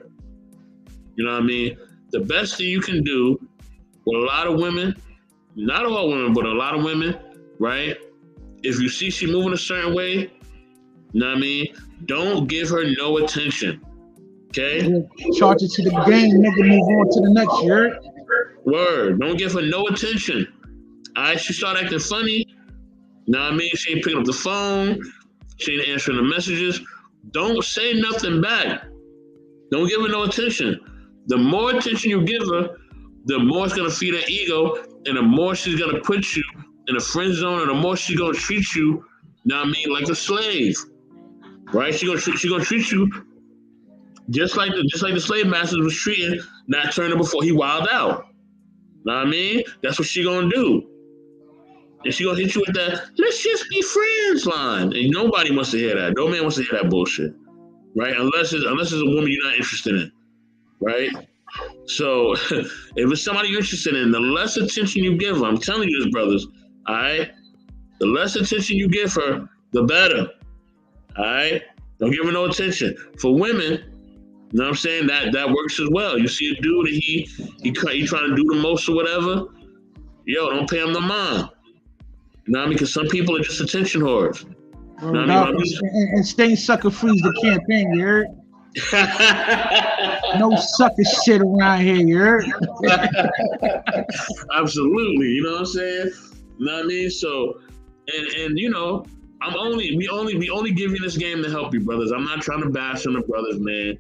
A: You know what I mean? The best thing you can do with a lot of women, not all women, but a lot of women, right? If you see she moving a certain way, you know what I mean? Don't give her no attention. Okay?
B: Charge it to the game, nigga. Move on to the next year.
A: Word. Don't give her no attention. All right? She start acting funny. You know what I mean? She ain't picking up the phone. She ain't answering the messages. Don't say nothing back. Don't give her no attention. The more attention you give her, the more it's gonna feed her ego, and the more she's gonna put you in a friend zone, and the more she's gonna treat you, you know what I mean, like a slave. Right? She's gonna treat you just like the slave masters was treating Nat Turner before he wilded out. Know what I mean? That's what she gonna do. And she gonna hit you with that "let's just be friends" line. And nobody wants to hear that. No man wants to hear that bullshit. Right? Unless it's a woman you're not interested in. Right? So if it's somebody you're interested in, the less attention you give her, I'm telling you this, brothers, all right? The less attention you give her, the better. All right? Don't give her no attention. For women, you know what I'm saying? That works as well. You see a dude and he trying to do the most or whatever, don't pay him no mind. You know what I mean? Because some people are just attention whores. You know what I mean?
B: And staying sucker free's the campaign, you heard? No sucker shit around here, you heard?
A: Absolutely, you know what I'm saying? You know what I mean? So, and we only give you this game to help you, brothers. I'm not trying to bash on the brothers, man.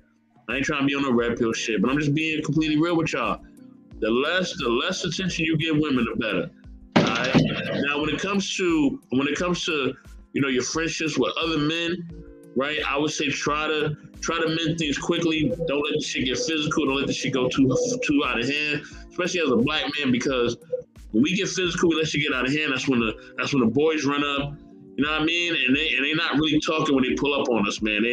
A: I ain't trying to be on the red pill shit, but I'm just being completely real with y'all. The less attention you give women, the better. All right. Now, when it comes to your friendships with other men, right? I would say try to mend things quickly. Don't let the shit get physical. Don't let the shit go too out of hand, especially as a black man, because when we get physical, we let shit get out of hand. That's when the boys run up. You know what I mean? And they not really talking when they pull up on us, man.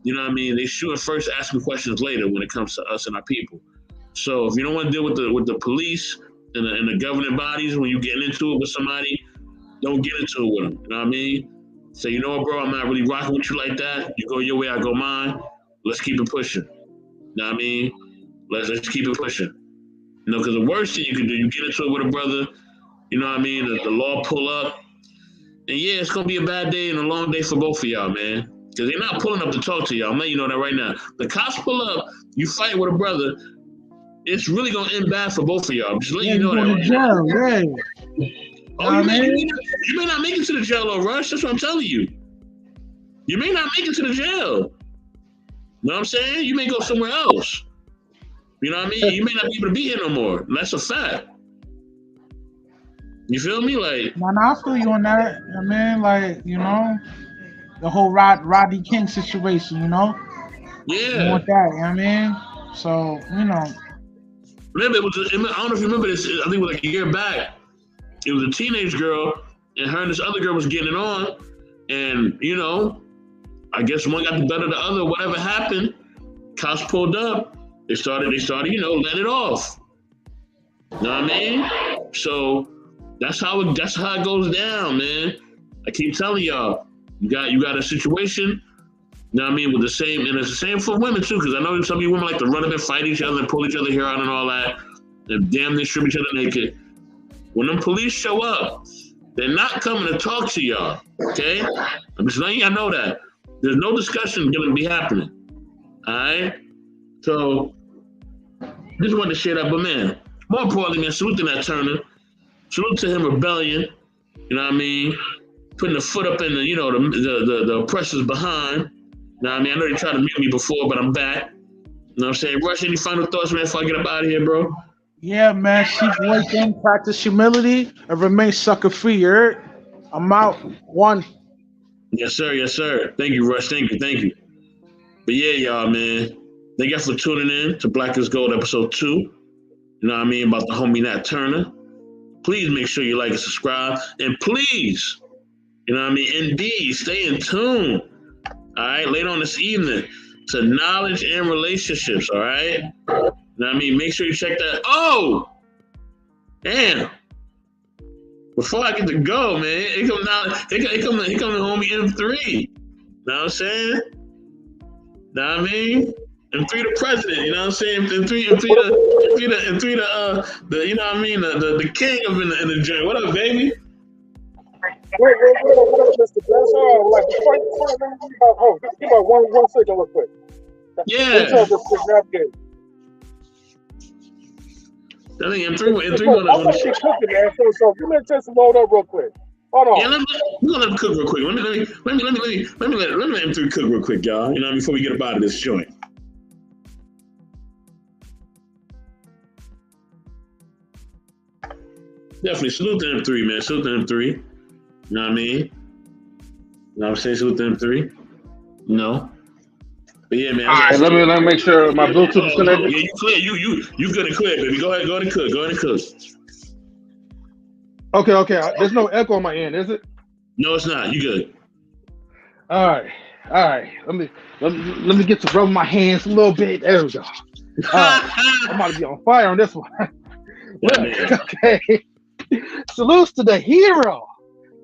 A: You know what I mean? They shooting first, asking questions later when it comes to us and our people. So if you don't want to deal with the police and the governing bodies when you getting into it with somebody, don't get into it with them. You know what I mean? Say, you know what, bro, I'm not really rocking with you like that. You go your way, I go mine. Let's keep it pushing. You know what I mean? Let's keep it pushing. Because the worst thing you can do, you get into it with a brother, you know what I mean? The law pull up. And yeah, it's going to be a bad day and a long day for both of y'all, man. Because they're not pulling up to talk to you. I'm letting you know that right now. The cops pull up, you fight with a brother, it's really going to end bad for both of y'all. I'm just letting you know that right
B: jail,
A: now. Oh, you may not make it to the jail, or Rush. That's what I'm telling you. You may not make it to the jail. You know what I'm saying? You may go somewhere else. You know what I mean? You may not be able to be here no more. And that's a fact. You feel me? Like,
B: man, I feel you on that. I mean, like, you know, the whole Rodney King situation, you know?
A: Yeah.
B: You want that, you know what I mean? So, you know.
A: Remember, I don't know if you remember this, I think it was like a year back. It was a teenage girl, and her and this other girl was getting it on. And, you know, I guess one got the better of the other. Whatever happened, cops pulled up. They started, you know, letting it off. You know what I mean? So that's how it goes down, man. I keep telling y'all, you got a situation, you know what I mean, with the same, and it's the same for women too, because I know some of you women like to run up and fight each other and pull each other hair out and all that, and damn near strip each other naked. When them police show up, they're not coming to talk to y'all, okay? I'm just letting y'all know that. There's no discussion going to be happening, all right? So, just wanted to share that, but man, more importantly, man, salute to Nat Turner. Salute to him, rebellion. You know what I mean? Putting the foot up in the, you know, the oppressors behind. You know what I mean? I know they tried to mute me before, but I'm back. You know what I'm saying? Rush, any final thoughts, man, before I get up out of here, bro?
B: Yeah, man. Keep working, practice humility, and remain sucker free. You heard? I'm out. One.
A: Yes, sir. Yes, sir. Thank you, Rush. Thank you. But yeah, y'all, man. Thank y'all for tuning in to Black is Gold episode 2. You know what I mean? About the homie Nat Turner. Please make sure you like and subscribe. And please, you know what I mean? Indeed, stay in tune. All right? Later on this evening to Knowledge and Relationships. All right? You know what I mean? Make sure you check that. Oh! Damn. Before I get to go, man, here come the homie M3. You know what I'm saying? Know what I mean? M3 the president, you know what I'm saying? M3 the you know what I mean? The king of in the joint. What up, baby?
C: Wait, Mr. Bless. Like, give me one second real quick.
A: Yeah. I think M3
C: wanna she cooking, man. So give me a chance to load up real quick. Hold on.
A: Yeah, we're gonna let him cook real quick. Let me let M3 cook real quick, y'all. You know, before we get up out of this joint. Definitely salute to M3, man. Salute to M3. You know what I mean? You know what I'm saying? Salute to M3. No. But yeah, man.
C: All right, let me make sure my Bluetooth is connected.
A: Yeah, you clear. You good and clear, baby. Go ahead and cook. Go ahead and cook.
C: Okay. There's no echo on my end, is it?
A: No, it's not. You good.
C: All right. Let me get to rub my hands a little bit. There we go. I'm about to be on fire on this one.
A: Yeah,
C: okay. Salutes to the hero,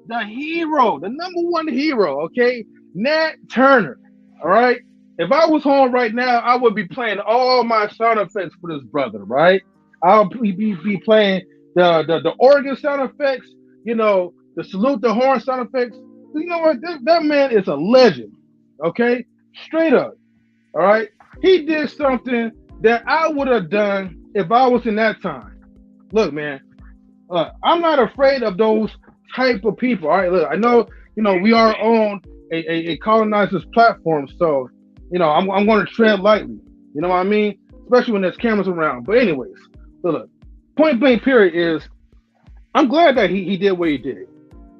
C: the number one hero. Okay, Nat Turner. All right. If I was home right now, I would be playing all my sound effects for this brother. Right. I'll be playing the organ sound effects. You know, the salute the horn sound effects. You know what? That man is a legend. Okay, straight up. All right. He did something that I would have done if I was in that time. Look, man. I'm not afraid of those type of people. All right, look, I know, you know, we are on a colonizer's platform, so, you know, I'm going to tread lightly. You know what I mean? Especially when there's cameras around. But anyways, look, point blank period is, I'm glad that he did what he did.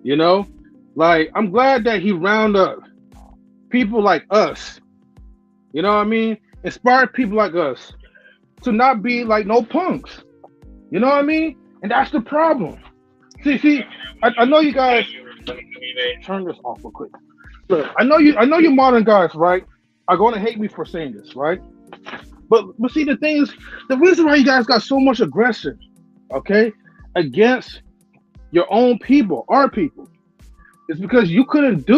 C: You know, like, I'm glad that he round up people like us. You know what I mean? Inspired people like us to not be like no punks. You know what I mean? And that's the problem. See, I know you guys. Turn this off real quick. Look, I know you modern guys, right, are going to hate me for saying this, right? But see, the thing is, the reason why you guys got so much aggression, okay, against your own people, our people, is because you didn't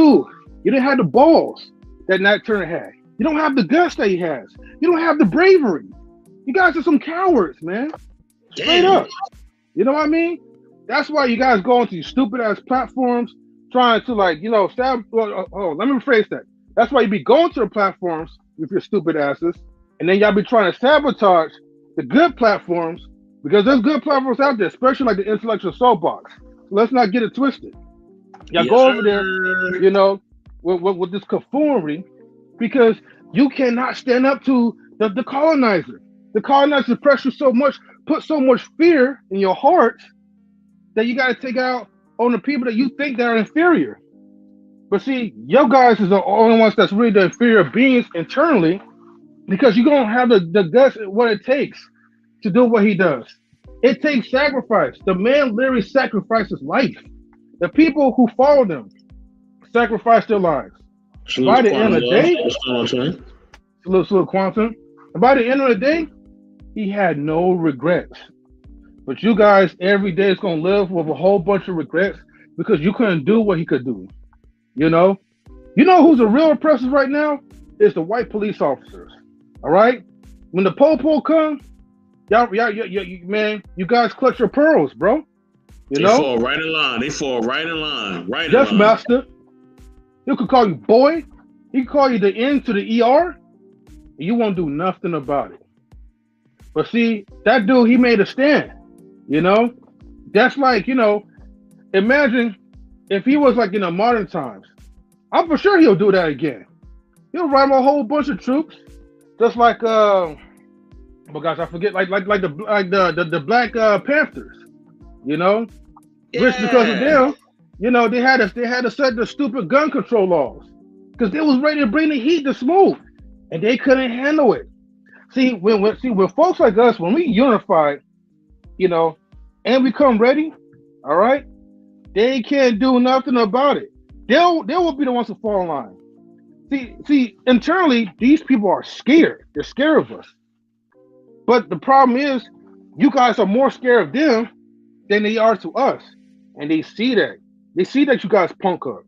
C: have the balls that Nat Turner had. You don't have the guts that he has. You don't have the bravery. You guys are some cowards, man. Straight up. You know what I mean? That's why you guys go into these stupid ass platforms trying to, like, you know, let me rephrase that. That's why you be going to the platforms with your stupid asses, and then y'all be trying to sabotage the good platforms because there's good platforms out there, especially like the intellectual soapbox. So let's not get it twisted. Y'all
A: Yes,
C: go over there,
A: sir.
C: you know, with this conformity because you cannot stand up to the colonizer. The colonizer pressure so much, put so much fear in your heart that you got to take out on the people that you think that are inferior. But see, your guys is the only ones that's really the inferior beings internally because you don't have the guts what it takes to do what he does. It takes sacrifice. The man literally sacrifices life. The people who follow them sacrifice their lives.
A: Salute
C: By
A: to
C: the end
A: Quantum
C: of the
A: Love.
C: day,
A: What's going on, Twin?
C: little quantum. And by the end of the day, he had no regrets. But you guys every day is gonna live with a whole bunch of regrets because you couldn't do what he could do. You know? You know who's the real oppressors right now? It's the white police officers. All right? When the po come, y'all, man, you guys clutch your pearls, bro. You
A: They
C: know?
A: fall right in line. They fall right in line. Right
C: Yes,
A: in line.
C: master. He could call you boy. He could call you the N to the ER. And you won't do nothing about it. But see, that dude, he made a stand. You know? That's like, you know, imagine if he was like in the modern times. I'm for sure he'll do that again. He'll ride a whole bunch of troops. Just like oh my gosh, I forget like the Black Panthers, you know? Which because of them, you know, they had to set the stupid gun control laws. Because they was ready to bring the heat to Smooth. And they couldn't handle it. See, when folks like us, when we unify, you know, and we come ready, all right, they can't do nothing about it. They will be the ones to fall in line. See, internally, these people are scared. They're scared of us. But the problem is, you guys are more scared of them than they are to us. And they see that. They see that you guys punk up.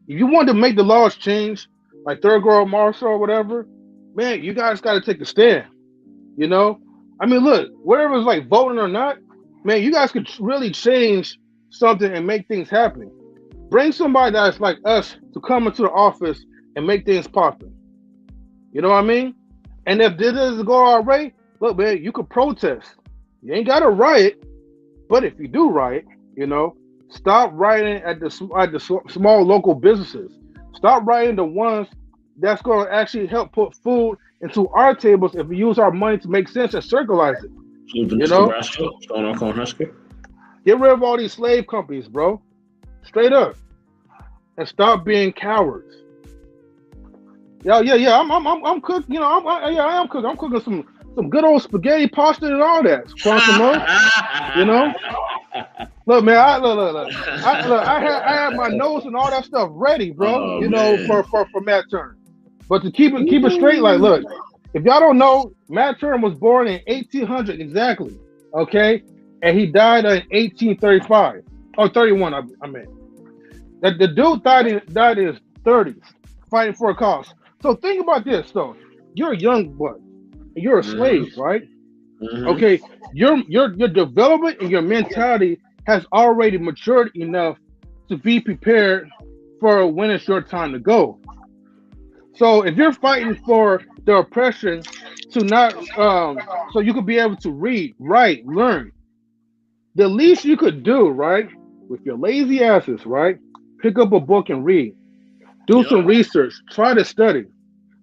C: If you want to make the laws change, like Thurgood Marshall or whatever, man, you guys got to take a stand. You know? I mean, look, whatever it's like voting or not, man, you guys could really change something and make things happen. Bring somebody that's like us to come into the office and make things poppin'. You know what I mean? And if this doesn't go our way, look, man, you could protest. You ain't got to riot, but if you do riot, you know, stop rioting at the small local businesses. Stop rioting the ones that's going to actually help put food into our tables if we use our money to make sense and circularize it. You know?
A: What's going on, Cornhusker?
C: Get rid of all these slave companies, bro. Straight up. And stop being cowards. Yeah. I'm cooking. You know, I am cooking. I'm cooking some good old spaghetti pasta and all that. Quantum Love, you know. Look, man. I had my nose and all that stuff ready, bro. You know, for Matt Turner. But to keep it straight, like, look, if y'all don't know, Matt Turner was born in 1800 exactly. Okay, and he died in 1835 or 31. I mean, that the dude died in his 30s fighting for a cause. So think about this, though. You're a young boy. You're a slave, right? Mm-hmm. Okay, your development and your mentality has already matured enough to be prepared for when it's your time to go. So if you're fighting for the oppression to not, so you could be able to read, write, learn, the least you could do, right, with your lazy asses, right, pick up a book and read, do some research, try to study.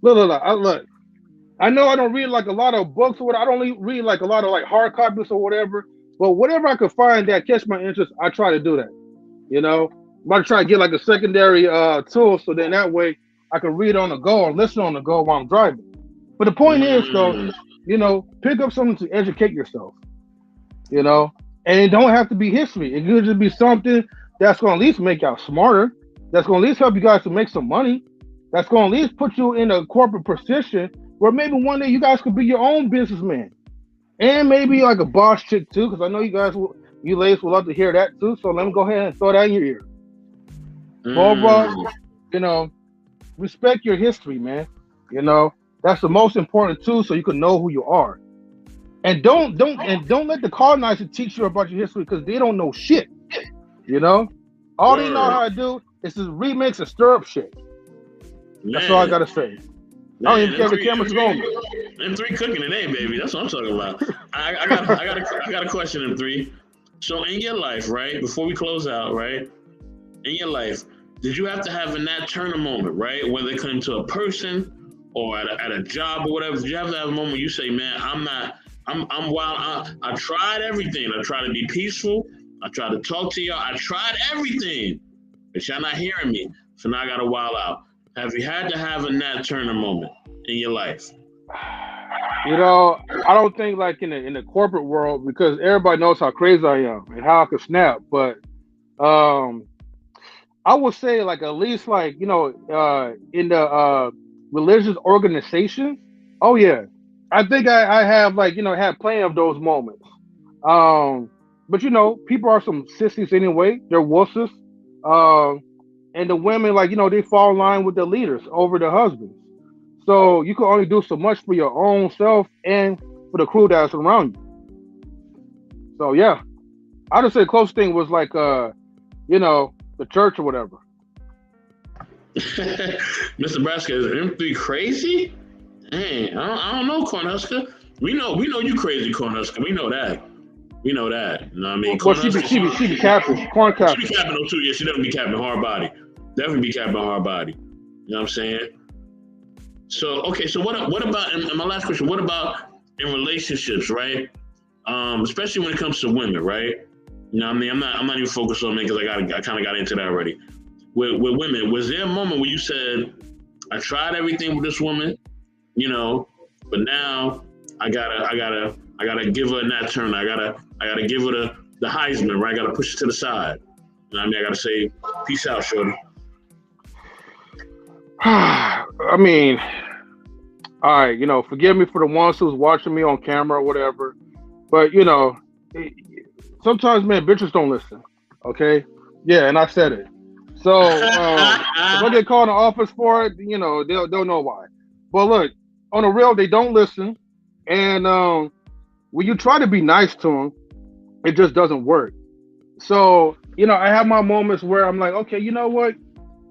C: Look. I know I don't read like a lot of books or what. I don't read like a lot of like hard copies or whatever. But whatever I could find that catch my interest, I try to do that. You know, I'm about to try to get like a secondary tool so then that way I can read on the go or listen on the go while I'm driving. But the point is, though, you know, pick up something to educate yourself. You know, and it don't have to be history. It could just be something that's going to at least make y'all smarter. That's going to at least help you guys to make some money. That's going to at least put you in a corporate position where maybe one day you guys could be your own businessman. And maybe like a boss chick too, because I know you ladies would love to hear that too. So let me go ahead and throw that in your ear. Overall, you know, respect your history, man. You know, that's the most important too, so you can know who you are. And don't let the colonizer teach you about your history because they don't know shit. You know? All they know how to do is to remix and stir up shit. That's all I gotta say. I don't even care if the cameras on me.
A: M3 cooking today, baby. That's what I'm talking about. I got a question, M3. So in your life, right, before we close out, right, in your life, did you have to have a Nat Turner moment, right? Whether it came to a person or at a job or whatever, did you have to have a moment where you say, man, I'm wild. I tried everything. I tried to be peaceful. I tried to talk to y'all. I tried everything, but y'all not hearing me. So now I got to wild out. Have you had to have a Nat Turner moment in your life?
C: You know, I don't think like in the corporate world, because everybody knows how crazy I am and how I can snap. But I would say like at least like, you know, in the religious organization. Oh yeah, I think I have like, you know, had plenty of those moments. But you know, people are some sissies anyway. They're wusses. And the women, like, you know, they fall in line with the leaders over the husbands. So you can only do so much for your own self and for the crew that's around you. So yeah, I would say the close thing was like, you know, the church or whatever.
A: Mr. Nebraska, is M3 crazy? Dang, I don't know, Cornhusker. We know you crazy, Cornhusker. We know that. You know what I mean?
C: Well, she be capping, corn capping.
A: She be capping though too. Yeah, she definitely be capping hard body. Definitely be capping hard body. You know what I'm saying? So okay, so what about? And my last question: what about in relationships, right? Especially when it comes to women, right? You know what I mean? I'm not even focused on men because I kind of got into that already. With women, was there a moment where you said, "I tried everything with this woman, you know, but now I gotta give her a Nat Turner. I gotta give her the Heisman, right? I gotta push it to the side. You know what I mean? I gotta say, peace out, shorty."
C: I mean, all right, you know, forgive me for the ones who's watching me on camera or whatever, but you know, sometimes, man, bitches don't listen. Okay, yeah, and I said it. So if I get called in the office for it, you know, they'll know why. But look, on the real, they don't listen, and when you try to be nice to them, it just doesn't work. So you know, I have my moments where I'm like, okay, you know what?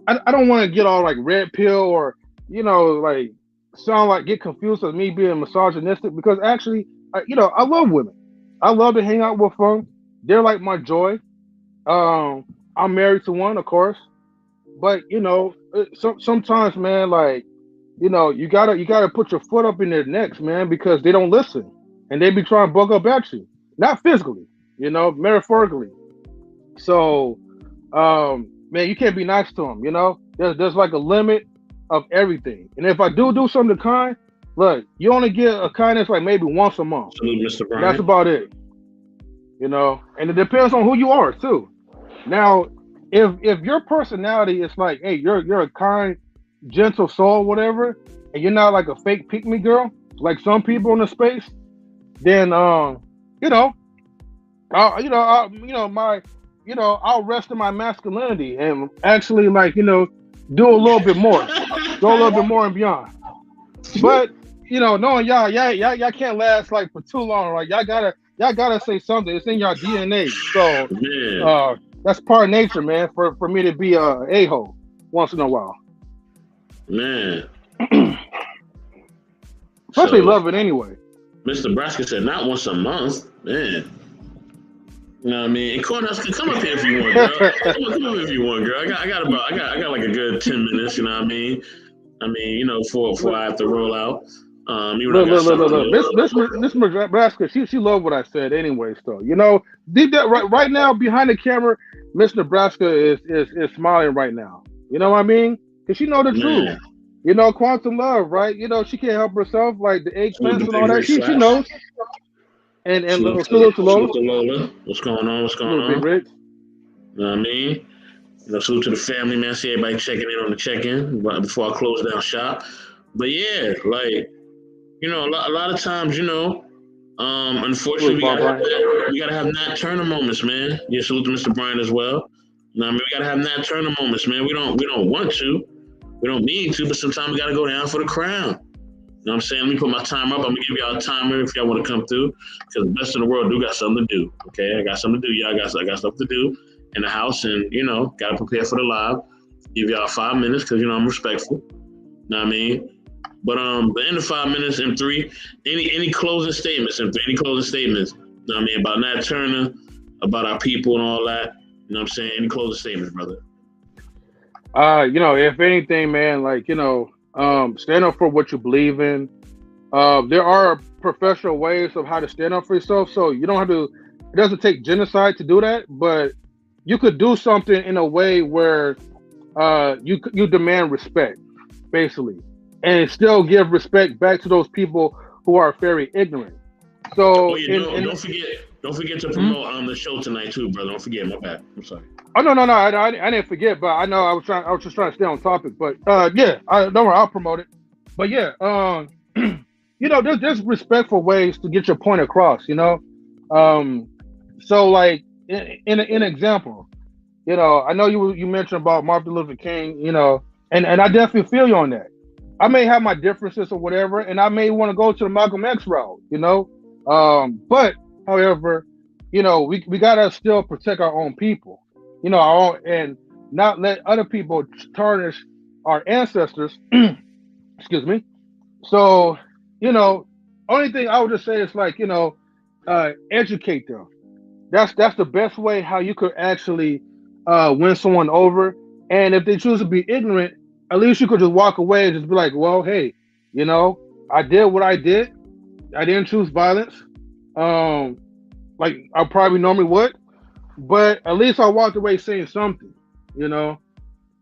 C: I don't want to get all like red pill or, you know, like sound like get confused with me being misogynistic, because actually, you know, I love women. I love to hang out with them. They're like my joy. I'm married to one, of course, but you know, sometimes, man, like, you know, you gotta put your foot up in their necks, man, because they don't listen and they be trying to bug up at you, not physically, you know, metaphorically. So, man, you can't be nice to them, you know? There's like a limit of everything. And if I do something kind, look, you only get a kindness like maybe once a month.
A: Salute, Mr. Brian.
C: That's about it. You know? And it depends on who you are too. Now, if your personality is like, hey, you're a kind, gentle soul, whatever, and you're not like a fake pick me girl, like some people in the space, then you know, I'll rest in my masculinity and actually, like, you know, do a little bit more, go a little bit more and beyond. But you know, knowing y'all can't last like for too long. Like y'all gotta say something. It's in your DNA. So that's part of nature, man. For me to be a hole once in a while.
A: Man.
C: Especially love it anyway.
A: Mr. Nebraska said not once a month, man. You know what I mean? And Cornhusker, come up here if you want, girl. Come up if you want, girl. I got like a good 10 minutes. You know what I mean? You know, before I have to roll out. Look. Miss
C: Nebraska, she loved what I said anyway. So you know, right now behind the camera, Miss Nebraska is smiling right now. You know what I mean? Because she know the truth. You know, quantum love, right? You know, she can't help herself, like the egg plants and all that. She knows. And salute to
A: Lola. What's going on?
C: Big Rich.
A: You know what I mean? You know, salute to the family, man. See everybody checking in on the check-in before I close down shop. But yeah, like, you know, a lot of times, you know, unfortunately, we gotta have Nat Turner moments, man. Yeah, salute to Mr. Brian as well. You know what I mean? We gotta have Nat Turner moments, man. We don't want to. We don't mean to, but sometimes we gotta go down for the crown. You know what I'm saying? Let me put my timer up. I'm gonna give y'all a timer if y'all want to come through, because the best in the world do got something to do. Okay, I got something to do. Y'all I got stuff to do in the house, and you know, gotta prepare for the live. Give y'all 5 minutes because you know I'm respectful. know what I mean? But the end of 5 minutes, M3, any closing statements, M3, any closing statements, you know what I mean, about Nat Turner, about our people and all that, you know what I'm saying? Any closing statements, brother?
C: If anything, man, like, stand up for what you believe in. There are professional ways of how to stand up for yourself, so you don't have to. It doesn't take genocide to do that, but you could do something in a way where you demand respect, basically, and still give respect back to those people who are very ignorant. So,
A: don't forget to promote the show tonight too, brother. Don't forget. My bad. I'm sorry.
C: Oh no, I didn't forget, but I know I was just trying to stay on topic. But don't worry, I'll promote it. But yeah, there's respectful ways to get your point across. So like in an example, I know you mentioned about Martin Luther King, and I definitely feel you on that. I may have my differences or whatever, and I may want to go to the Malcolm X route, but however, we gotta still protect our own people, our own, and not let other people tarnish our ancestors. Excuse me. So, only thing I would just say is like, educate them. That's the best way how you could actually win someone over. And if they choose to be ignorant, at least you could just walk away and just be like, well, hey, I did what I did. I didn't choose violence. Like I probably normally would, but at least I walked away saying something,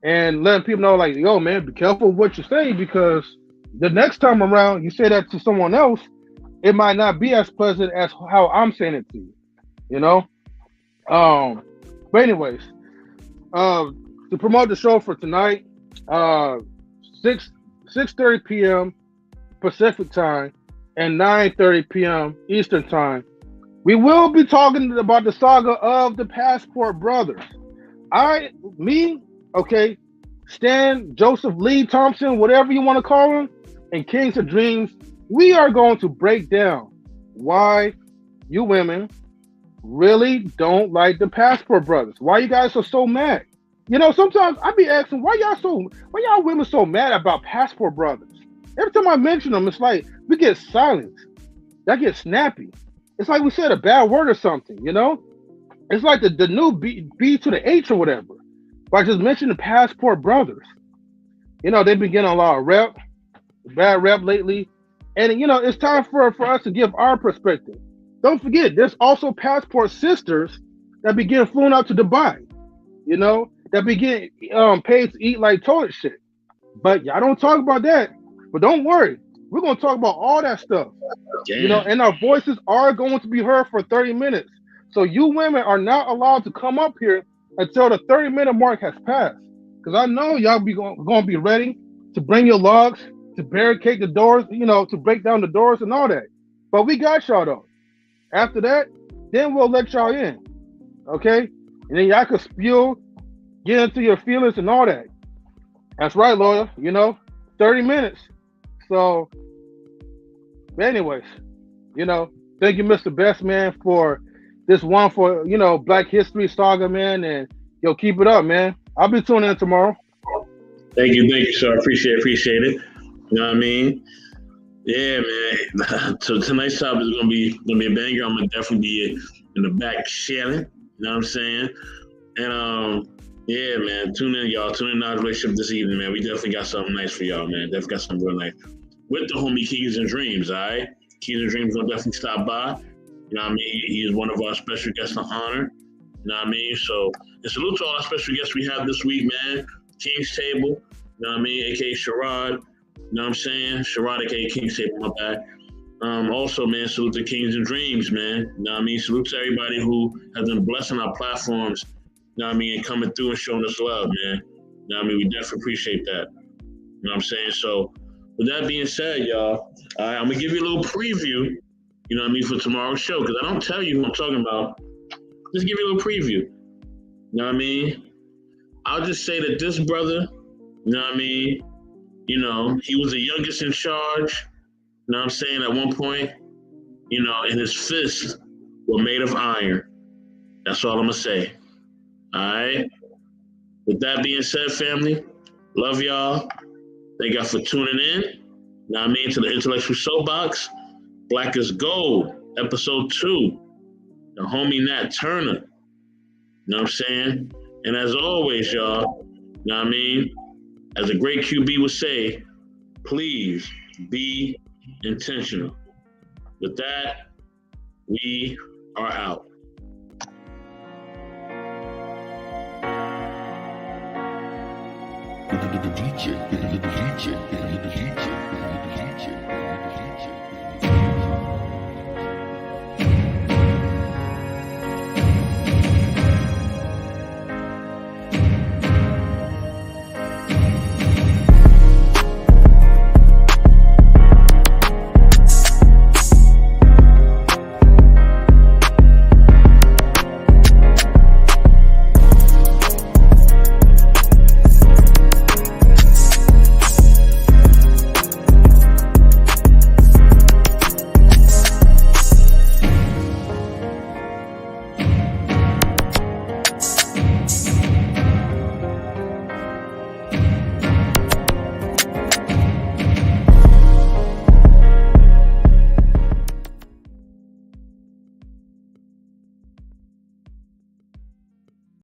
C: and letting people know like, yo, man, be careful what you say, because the next time around you say that to someone else, it might not be as pleasant as how I'm saying it to you, But anyways, to promote the show for tonight, 6:30 p.m. Pacific time and 9:30 p.m. Eastern time, we will be talking about the saga of the Passport Brothers. Stan, Joseph Lee Thompson, whatever you want to call him, and Kings of Dreams, we are going to break down why you women really don't like the Passport Brothers. Why you guys are so mad? Sometimes I be asking, why y'all women so mad about Passport Brothers? Every time I mention them, it's like we get silence. That gets snappy. It's like we said a bad word or something, It's like the new B to the H or whatever. By just mentioning the Passport Brothers. They've been getting a lot of bad rep lately. And, it's time for us to give our perspective. Don't forget, there's also Passport Sisters that be getting flown out to Dubai, that be getting paid to eat like toilet shit. But y'all don't talk about that. But don't worry. We're going to talk about all that stuff. And our voices are going to be heard for 30 minutes. So you women are not allowed to come up here until the 30-minute mark has passed. Because I know y'all be going to be ready to bring your logs, to barricade the doors, to break down the doors and all that. But we got y'all though. After that, then we'll let y'all in. Okay? And then y'all can spew, get into your feelings and all that. That's right, lawyer. 30 minutes. So, anyways, thank you, Mr. Best Man, for this one for, Black History Saga, man. And keep it up, man. I'll be tuning in tomorrow.
A: Thank you, sir. Appreciate it. You know what I mean? Yeah, man. So tonight's topic is gonna be a banger. I'm gonna definitely be in the back shelling. You know what I'm saying? And yeah, man. Tune in, y'all. Tune in Knowledge Relationship this evening, man. We definitely got something nice for y'all, man. Definitely got something real nice with the homie Kings and Dreams. All right, Kings and Dreams gonna definitely stop by. You know what I mean? He is one of our special guests of honor. You know what I mean? So, and salute to all our special guests we have this week, man. King's Table, you know what I mean? AKA Sherrod, you know what I'm saying? Sherrod, AKA King's Table, my bad. Also, man, salute to Kings and Dreams, man. You know what I mean? Salute to everybody who has been blessing our platforms, you know what I mean, and coming through and showing us love, man. You know what I mean? We definitely appreciate that. You know what I'm saying? So, with that being said, y'all, I'm going to give you a little preview, you know what I mean, for tomorrow's show, because I don't tell you who I'm talking about. Just give you a little preview. You know what I mean? I'll just say that this brother, you know what I mean, he was the youngest in charge, you know what I'm saying, at one point, and his fists were made of iron. That's all I'm going to say. All right? With that being said, family, love y'all. Thank y'all for tuning in. Know what I mean? To the Intellectual Soapbox. Black is Gold, episode 2. The homie Nat Turner. You know what I'm saying? And as always, y'all, know what I mean? As a great QB would say, please be intentional. With that, we are out.
D: The DJ.